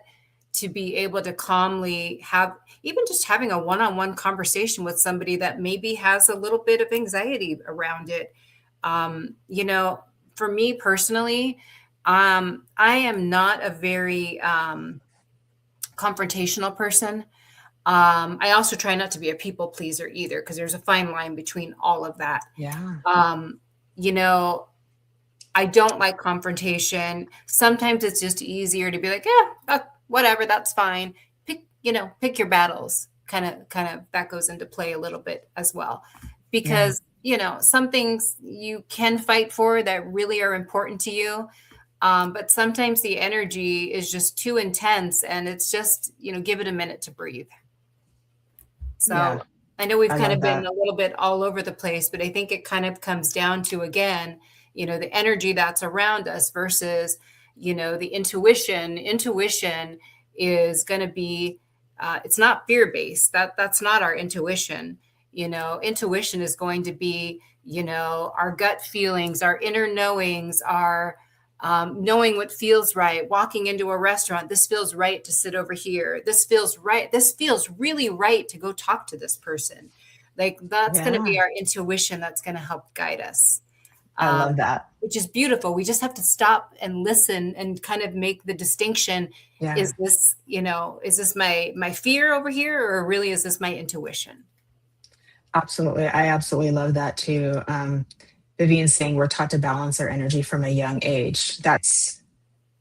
to be able to calmly have, even just having a one-on-one conversation with somebody that maybe has a little bit of anxiety around it. For me personally, I am not a very confrontational person. I also try not to be a people pleaser either, because there's a fine line between all of that. Yeah. Um, you know, I don't like confrontation. Sometimes it's just easier to be like, yeah, whatever, that's fine. Pick your battles. Kind of that goes into play a little bit as well, Yeah. because some things you can fight for that really are important to you. But sometimes the energy is just too intense, and it's just, give it a minute to breathe. Yeah. So I know we've I kind love of been that. a little bit all over the place, but I think it kind of comes down to, again, the energy that's around us versus, the intuition. Intuition is going to be, it's not fear-based. That's not our intuition. Intuition is going to be, our gut feelings, our inner knowings, our knowing what feels right, walking into a restaurant. This feels right to sit over here. This feels right. This feels really right to go talk to this person. Like, that's going to be Yeah. our intuition. That's going to help guide us, I love that. which is beautiful. We just have to stop and listen and kind of make the distinction. Yeah. Is this my fear over here, or really is this my intuition? Absolutely. I absolutely love that too. Vivian's saying we're taught to balance our energy from a young age. That's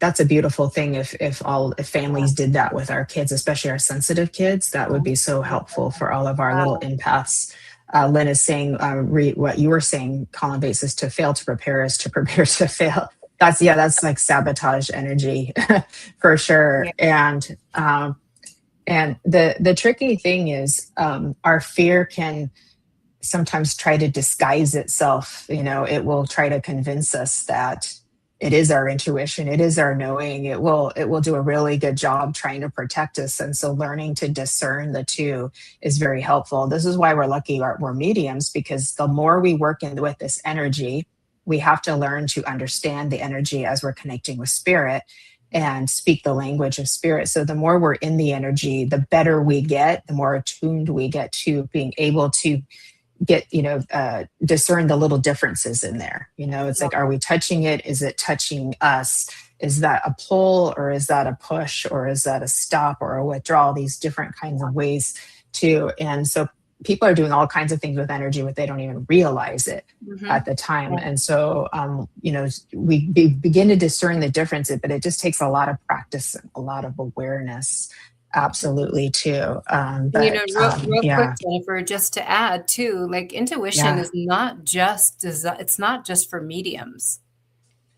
a beautiful thing. If families did that with our kids, especially our sensitive kids, that would be so helpful for all of our little empaths. Lynn is saying, what you were saying, Colin Bates, is to fail to prepare is to prepare to fail. That's like sabotage energy for sure. Yeah. And the tricky thing is, our fear can sometimes try to disguise itself. It will try to convince us that it is our intuition, it is our knowing. It will do a really good job trying to protect us. And so learning to discern the two is very helpful. This is why we're lucky we're mediums, because the more we work with this energy, we have to learn to understand the energy as we're connecting with spirit and speak the language of spirit. So the more we're in the energy, the better we get, the more attuned we get to being able to get, discern the little differences in there. It's like, are we touching it? Is it touching us? Is that a pull, or is that a push, or is that a stop or a withdrawal? These different kinds of ways too. And so people are doing all kinds of things with energy, but they don't even realize it at the time. And so, we begin to discern the differences, but it just takes a lot of practice and a lot of awareness. Absolutely too. Real quick, Yeah, Jennifer, just to add too, like, intuition yeah, is not just it's not just for mediums.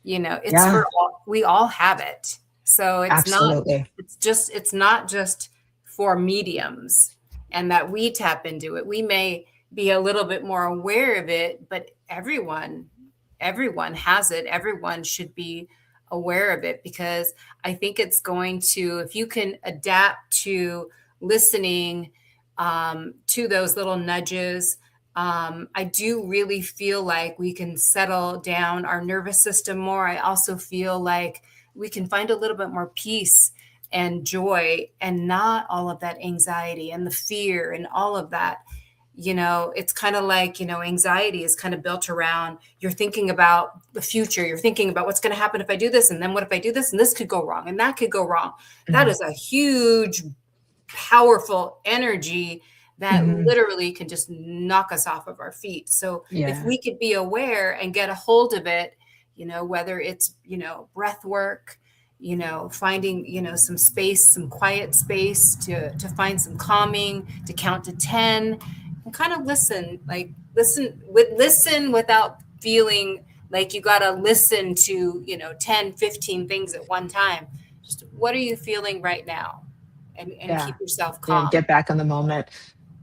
It's yeah, for all. We all have it. So absolutely. it's not just for mediums, and that we tap into it. We may be a little bit more aware of it, but everyone has it. Everyone should be aware of it, because I think it's going to, if you can adapt to listening to those little nudges, I do really feel like we can settle down our nervous system more. I also feel like we can find a little bit more peace and joy, and not all of that anxiety and the fear and all of that. It's kind of like, anxiety is kind of built around, you're thinking about the future. You're thinking about what's going to happen if I do this. And then what if I do this? And this could go wrong, and that could go wrong. That Mhm. is a huge, powerful energy that Mhm. literally can just knock us off of our feet. So if Yeah. we could be aware and get a hold of it, whether it's, breath work, finding, some space, some quiet space to find some calming, to count to 10, and kind of listen without feeling like you got to listen to, 10, 15 things at one time. Just, what are you feeling right now? And Yeah. keep yourself Yeah. calm. Get back in the moment.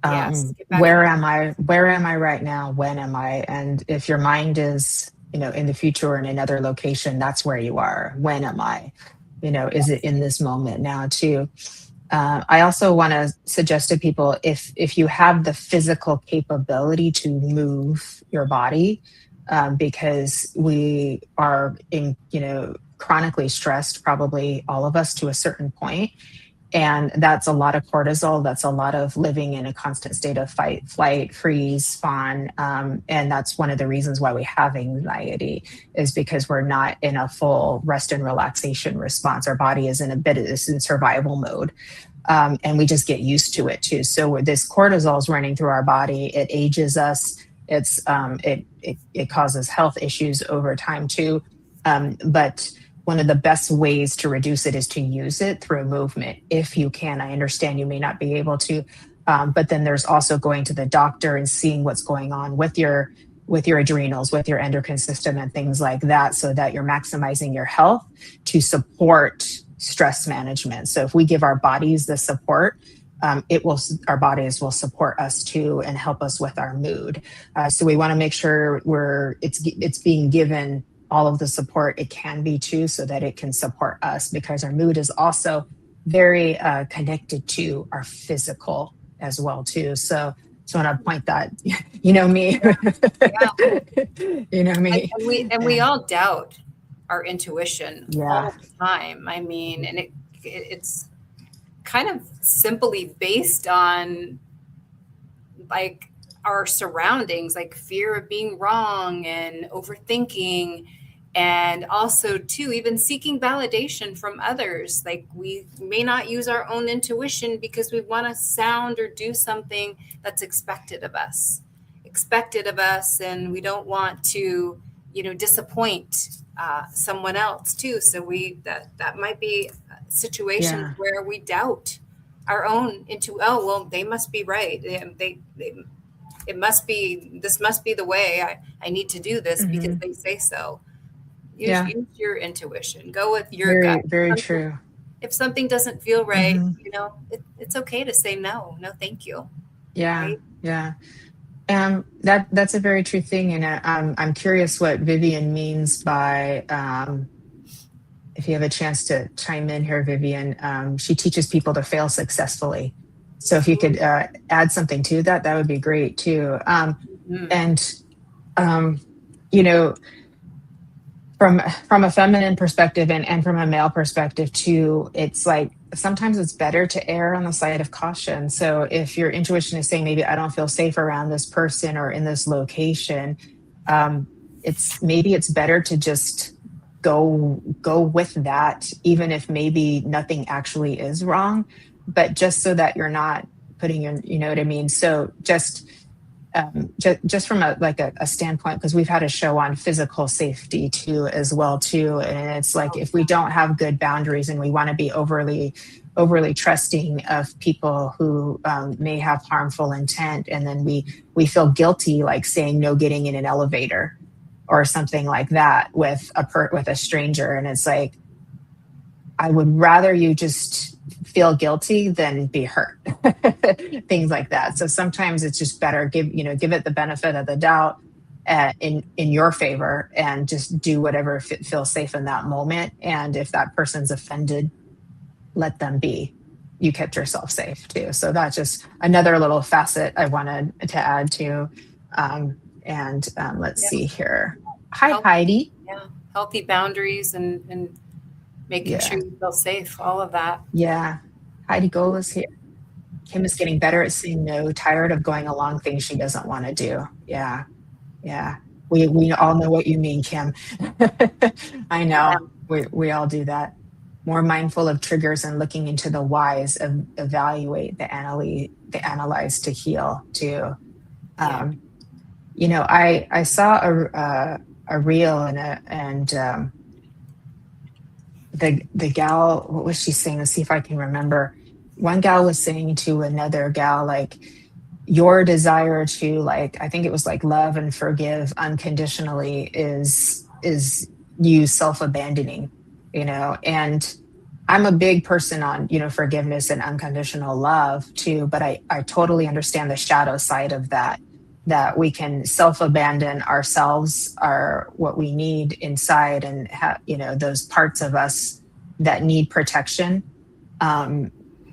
Yes. Get back in Where the am I? Where am I right now? When am I? And if your mind is, in the future or in another location, that's where you are. When am I? Is it in this moment now too? I also want to suggest to people, if you have the physical capability to move your body, because we are chronically stressed, probably all of us to a certain point. And that's a lot of cortisol. That's a lot of living in a constant state of fight, flight, freeze, fawn. And that's one of the reasons why we have anxiety, is because we're not in a full rest and relaxation response. Our body is in survival mode. And we just get used to it too. So this cortisol is running through our body. It ages us. It causes health issues over time too. But one of the best ways to reduce it is to use it through movement, if you can. I understand you may not be able to, but then there's also going to the doctor and seeing what's going on with your adrenals, with your endocrine system and things like that, so that you're maximizing your health to support stress management. So if we give our bodies the support, our bodies will support us too and help us with our mood. So we want to make sure it's being given all of the support it can be too, so that it can support us, because our mood is also very connected to our physical as well too. So I want to point that, me, me. We all doubt our intuition Yeah. all the time. I mean, and it's kind of simply based on like our surroundings, like fear of being wrong and overthinking. And also too, even seeking validation from others. Like we may not use our own intuition because we want to sound or do something that's expected of us, and we don't want to, disappoint someone else too. So that might be a situation where we doubt our own they must be right. This must be the way I need to do this because they say so. Use your intuition. Go with your gut. Very true. If something doesn't feel right, it's okay to say no. No, thank you. Yeah, right? Yeah. That's a very true thing. And I'm curious what Vivian means by, if you have a chance to chime in here, Vivian, she teaches people to fail successfully. So if you could add something to that, that would be great too. From a feminine perspective and from a male perspective too, it's like sometimes it's better to err on the side of caution. So if your intuition is saying maybe I don't feel safe around this person or in this location, it's better to just go with that, even if maybe nothing actually is wrong, but just so that you're not putting your, you know what I mean? So just from a standpoint, because we've had a show on physical safety too, as well too. And it's like, if we don't have good boundaries and we want to be overly trusting of people who may have harmful intent, and then we feel guilty, like saying no, getting in an elevator or something like that with a stranger. And it's like, I would rather you just feel guilty than be hurt. Things like that. So sometimes it's just better give it the benefit of the doubt in your favor, and just do whatever feels safe in that moment. And if that person's offended, let them be. You kept yourself safe too. So that's just another little facet I wanted to add to. Let's see here. Hi, Heidi. Yeah, healthy boundaries and making sure you feel safe, all of that. Yeah. Heidi Goal is here. Kim is getting better at saying no, tired of going along things she doesn't want to do. Yeah. Yeah. We all know what you mean, Kim. I know. We all do that. More mindful of triggers and looking into the whys, of evaluate the analyze to heal too. I saw a reel and the gal, what was she saying? Let's see if I can remember. One gal was saying to another gal, like, your desire to, like, I think it was like love and forgive unconditionally is you self-abandoning, and I'm a big person on, forgiveness and unconditional love too, but I totally understand the shadow side of that we can self-abandon ourselves, what we need inside, and have, those parts of us that need protection.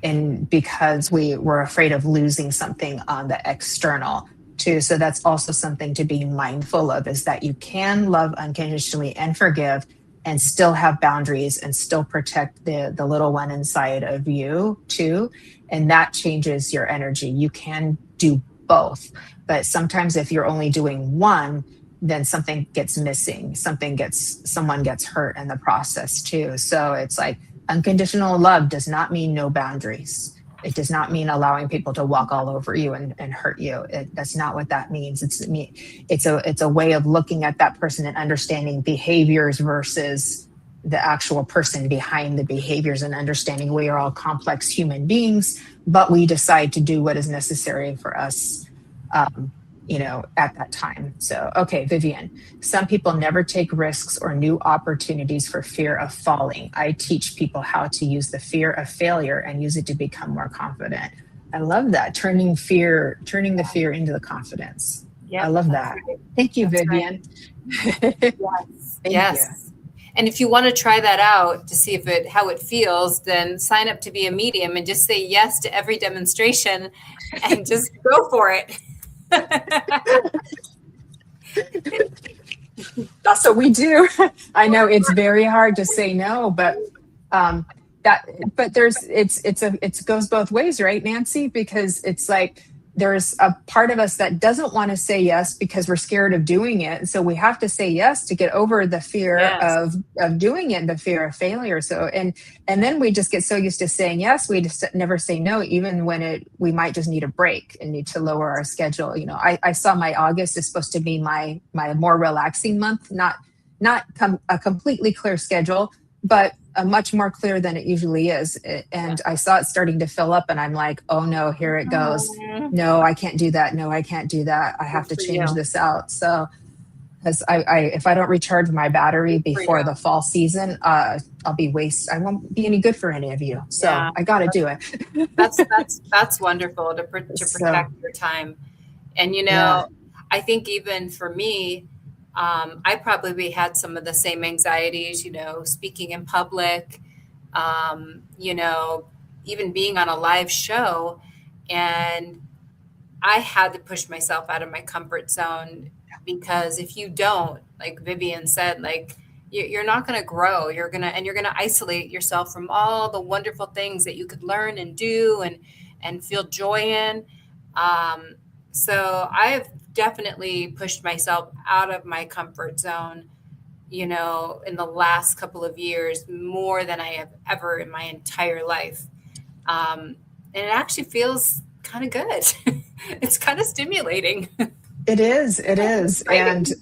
And because we're afraid of losing something on the external too. So that's also something to be mindful of, is that you can love unconditionally and forgive and still have boundaries and still protect the little one inside of you too. And that changes your energy. You can do both. But sometimes if you're only doing one, then something gets missing. Someone gets hurt in the process too. So it's like, unconditional love does not mean no boundaries. It does not mean allowing people to walk all over you and hurt you. That's not what that means. It's a way of looking at that person and understanding behaviors versus the actual person behind the behaviors, and understanding we are all complex human beings, but we decide to do what is necessary for us, at that time. So, okay, Vivian, some people never take risks or new opportunities for fear of falling. I teach people how to use the fear of failure and use it to become more confident. I love that. Turning the fear into the confidence. Yep, I love that. Right. Thank you, that's Vivian. Right. Yes. Yes. You. And if you want to try that out to see how it feels, then sign up to be a medium and just say yes to every demonstration and just go for it. That's what we do. I know it's very hard to say no, but it goes both ways, right, Nancy? Because it's like there's a part of us that doesn't want to say yes because we're scared of doing it. So we have to say yes to get over the fear of doing it, the fear of failure. So, and then we just get so used to saying yes, we just never say no, even when we might just need a break and need to lower our schedule. I saw my August is supposed to be my more relaxing month, not a completely clear schedule, but a much more clear than it usually is. And I saw it starting to fill up and I'm like, oh no, here it goes. No, I can't do that. No, I can't do that. I have to change this out. So because if I don't recharge my battery before the fall season, I'll be I won't be any good for any of you. So I got to do it. That's wonderful to protect your time. And, I think even for me, I probably had some of the same anxieties, speaking in public, even being on a live show. And I had to push myself out of my comfort zone, because if you don't, like Vivian said, like you're not going to grow. You're going to isolate yourself from all the wonderful things that you could learn and do and feel joy in. So I've definitely pushed myself out of my comfort zone, in the last couple of years, more than I have ever in my entire life. And it actually feels kind of good. It's kind of stimulating. It is. And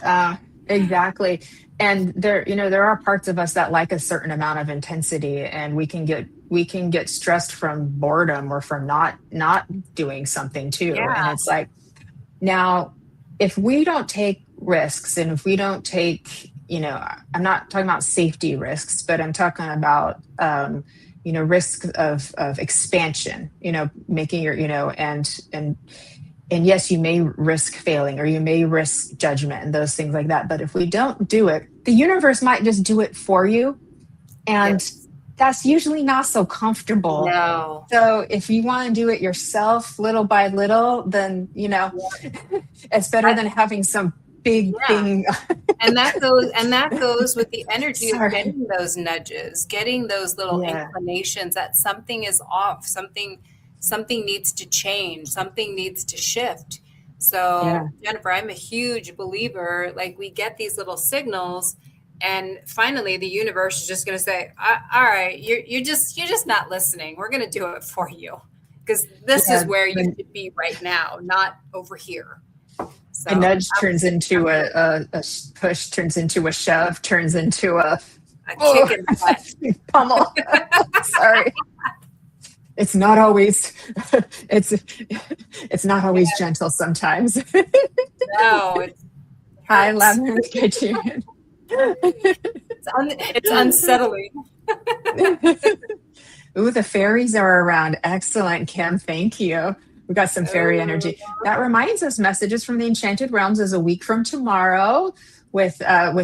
exactly. And there are parts of us that like a certain amount of intensity, and we can get stressed from boredom or from not doing something too. Yeah. And it's like, now, if we don't take risks, and if we don't take, I'm not talking about safety risks, but I'm talking about, risk of expansion, making your, and yes, you may risk failing, or you may risk judgment and those things like that. But if we don't do it, the universe might just do it for you. And that's usually not so comfortable. No. So if you want to do it yourself, little by little, then, it's better than having some big thing. and that goes with the energy of getting those nudges, getting those little inclinations that something is off, something needs to change, something needs to shift. So Jennifer, I'm a huge believer, like we get these little signals, and finally the universe is just going to say, all right, you're just not listening. We're going to do it for you, because this is where you should be right now, not over here. So, a nudge turns into a push, turns into a shove, turns into a kick in the butt. Pummel. Sorry. It's not always it's not always gentle sometimes. No, I love it. It's unsettling. Ooh, the fairies are around. Excellent, Kim. Thank you. We got some fairy energy. That reminds us, Messages from the Enchanted Realms is a week from tomorrow with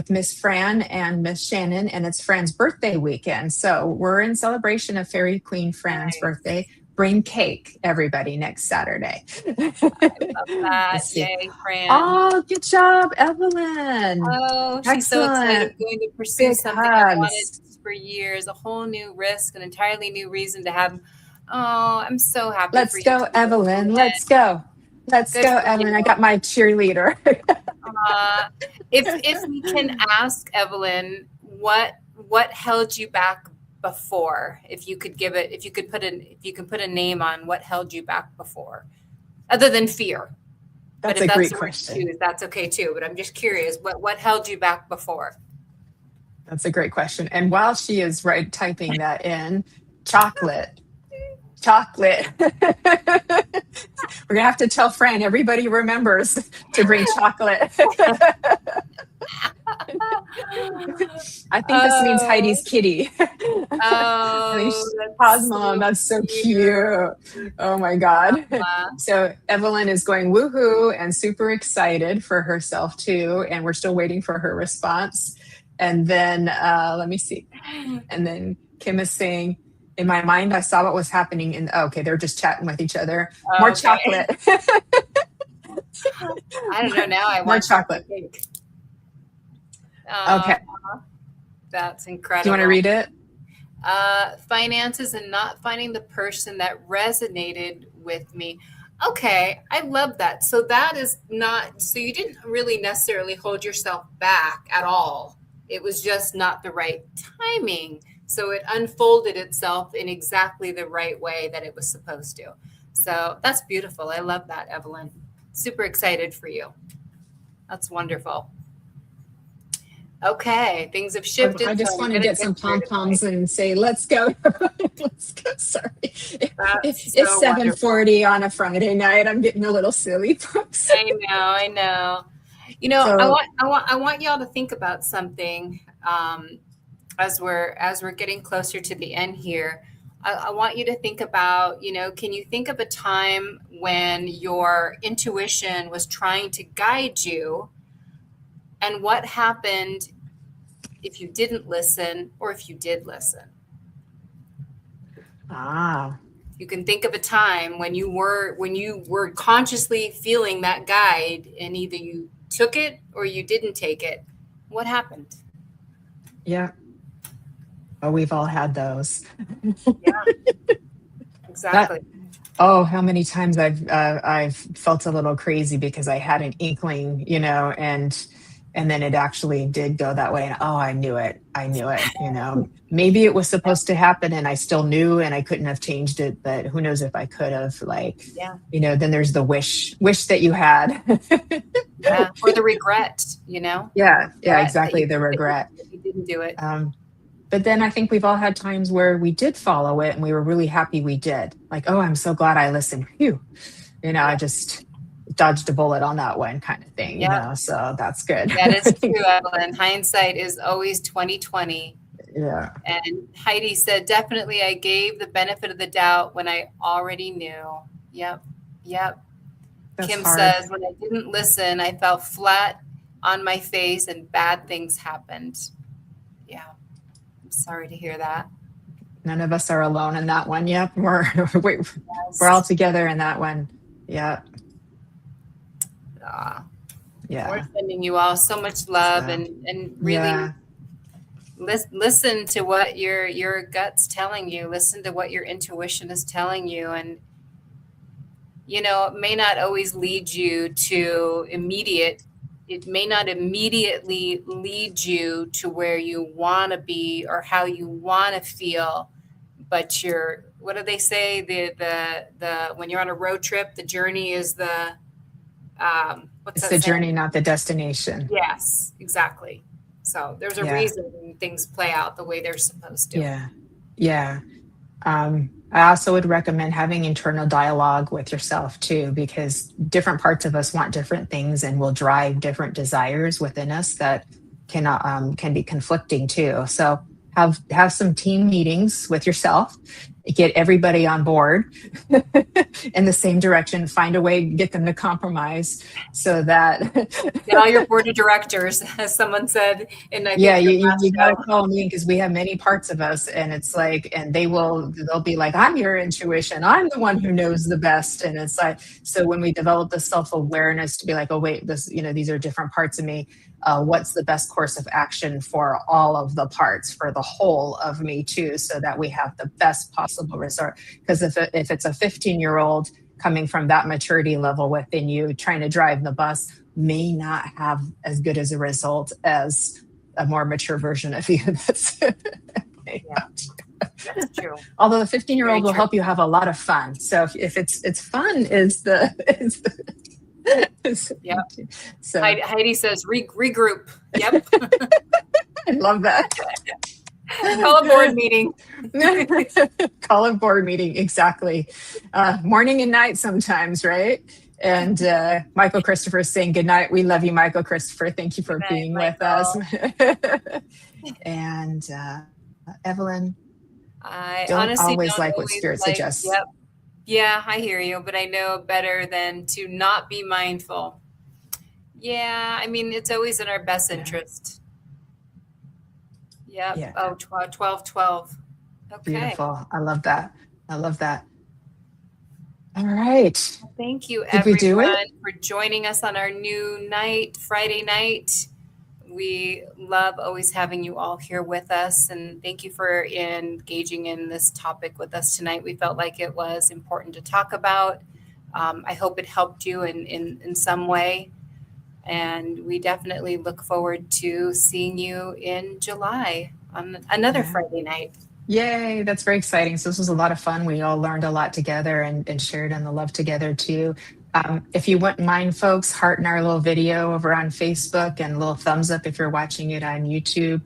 Miss Fran and Miss Shannon, and it's Fran's birthday weekend. So we're in celebration of Fairy Queen Fran's birthday. bring cake, everybody, next Saturday. I love that. Let's see. Yay, Fran. Oh, good job, Evelyn. Oh, she's so excited. Excellent. I'm going to pursue Big something I've wanted hugs. for years, a whole new risk, an entirely new reason to have. Oh, I'm so happy for Let's you. go, Evelyn. Let's go. Let's Good go, for Evelyn. you. I got my cheerleader. If we can ask Evelyn, what held you back before? If you could give it, if you can put a name on what held you back before, other than fear. That's but if a great the word question. you choose, that's okay too. But I'm just curious, what held you back before? That's a great question. And while she is typing that in, chocolate. We're gonna have to tell Fran, everybody remembers to bring chocolate. I think this means Heidi's kitty. Oh, Cosmo, that's so cute. Oh my God. So Evelyn is going woohoo and super excited for herself too. And we're still waiting for her response. And then let me see. And then Kim is saying, in my mind, I saw what was happening okay, they're just chatting with each other. More chocolate. I don't know now. I More want chocolate. Okay. That's incredible. Do you want to read it? Finances and not finding the person that resonated with me. Okay, I love that. So that is not, so you didn't really necessarily hold yourself back at all. It was just not the right timing. So it unfolded itself in exactly the right way that it was supposed to. So that's beautiful. I love that, Evelyn. Super excited for you. That's wonderful. Okay, things have shifted. I just want to get some pom-poms and say, let's go. Let's go. Sorry. It's 7:40 on a Friday night. I'm getting a little silly, folks. I know. You know, so, I want y'all to think about something as we're getting closer to the end here. I want you to think about, can you think of a time when your intuition was trying to guide you, and what happened if you didn't listen or if you did listen? You can think of a time when you were consciously feeling that guide, and either you took it or you didn't take it. What happened? Yeah. Oh, we've all had those. Yeah. Exactly. How many times I've felt a little crazy because I had an inkling, and then it actually did go that way. And I knew it. Maybe it was supposed to happen and I still knew and I couldn't have changed it, but who knows if I could have, then there's the wish that you had. Yeah. Or the regret, Yeah, exactly. The regret. You didn't do it. But then I think we've all had times where we did follow it and we were really happy we did. Like, I'm so glad I listened. Phew. I just dodged a bullet on that one kind of thing, so that's good. That is true, Evelyn. Hindsight is always 20/20. Yeah. And Heidi said, definitely I gave the benefit of the doubt when I already knew. Yep. That's Kim hard. says, when I didn't listen, I fell flat on my face and bad things happened. Yeah. I'm sorry to hear that. None of us are alone in that one. Yep. We're all together in that one. Yeah. Yeah. We're sending you all so much love and really listen to what your gut's telling you. Listen to what your intuition is telling you. And, it may not always lead you to it may not immediately lead you to where you want to be or how you want to feel. But what do they say? The when you're on a road trip, the journey is it's the journey, not the destination. Yes, exactly. So there's a reason things play out the way they're supposed to. Yeah. I also would recommend having internal dialogue with yourself too, because different parts of us want different things and will drive different desires within us that can be conflicting too. So have some team meetings with yourself get everybody on board in the same direction, find a way, get them to compromise so that Get all your board of directors, as someone said in I yeah, think your you last gotta show. call me because we have many parts of us, and it's like, and they'll be like, I'm your intuition, I'm the one who knows the best. And it's like, so when we develop the self-awareness to be like, oh wait, this, these are different parts of me, what's the best course of action for all of the parts, for the whole of me too, so that we have the best possible result. Because if it's a 15-year-old coming from that maturity level within you, trying to drive the bus may not have as good as a result as a more mature version of you. That's true. Although the 15-year-old will true. help you have a lot of fun. So if it's fun Yep. So Heidi says regroup. Yep. I love that. Call a board meeting. Call a board meeting, exactly. Morning and night sometimes, right? And Michael Christopher is saying good night. We love you, Michael Christopher. Thank you for being with us. And Evelyn, I don't honestly always don't like what Spirit suggests. Yep. Yeah, I hear you, but I know better than to not be mindful. Yeah, I mean, it's always in our best interest. Yep. Yeah. Oh, 12. Okay. Beautiful. I love that. I love that. All right. Thank you, Did we do everyone, it? for joining us on our new night, Friday night. We love always having you all here with us, and thank you for engaging in this topic with us tonight. We felt like it was important to talk about. I hope it helped you in some way, and we definitely look forward to seeing you in July on another Friday night. Yay, that's very exciting. So this was a lot of fun. We all learned a lot together and shared in the love together too. If you wouldn't mind, folks, hearten our little video over on Facebook and a little thumbs up if you're watching it on YouTube.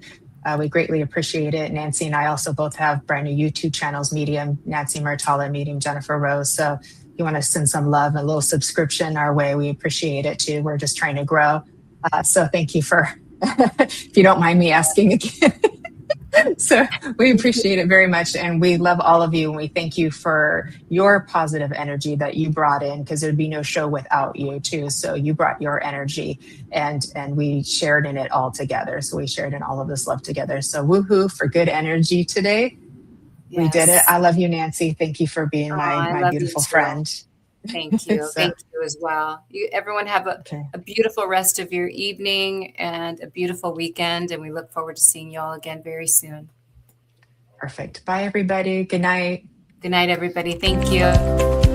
We greatly appreciate it. Nancy and I also both have brand new YouTube channels, Medium, Nancy Muratalla, Medium, Jennifer Rose. So if you want to send some love, a little subscription our way, we appreciate it too. We're just trying to grow. So thank you for, if you don't mind me asking again. So we appreciate it very much, and we love all of you, and we thank you for your positive energy that you brought in, because there'd be no show without you too. So you brought your energy, and we shared in it all together. So we shared in all of this love together. So woohoo for good energy today. Yes. We did it. I love you, Nancy. Thank you for being my beautiful friend. Thank you. So, thank you as well. Everyone have a beautiful rest of your evening and a beautiful weekend. And we look forward to seeing you all again very soon. Perfect. Bye, everybody. Good night. Good night, everybody. Thank you.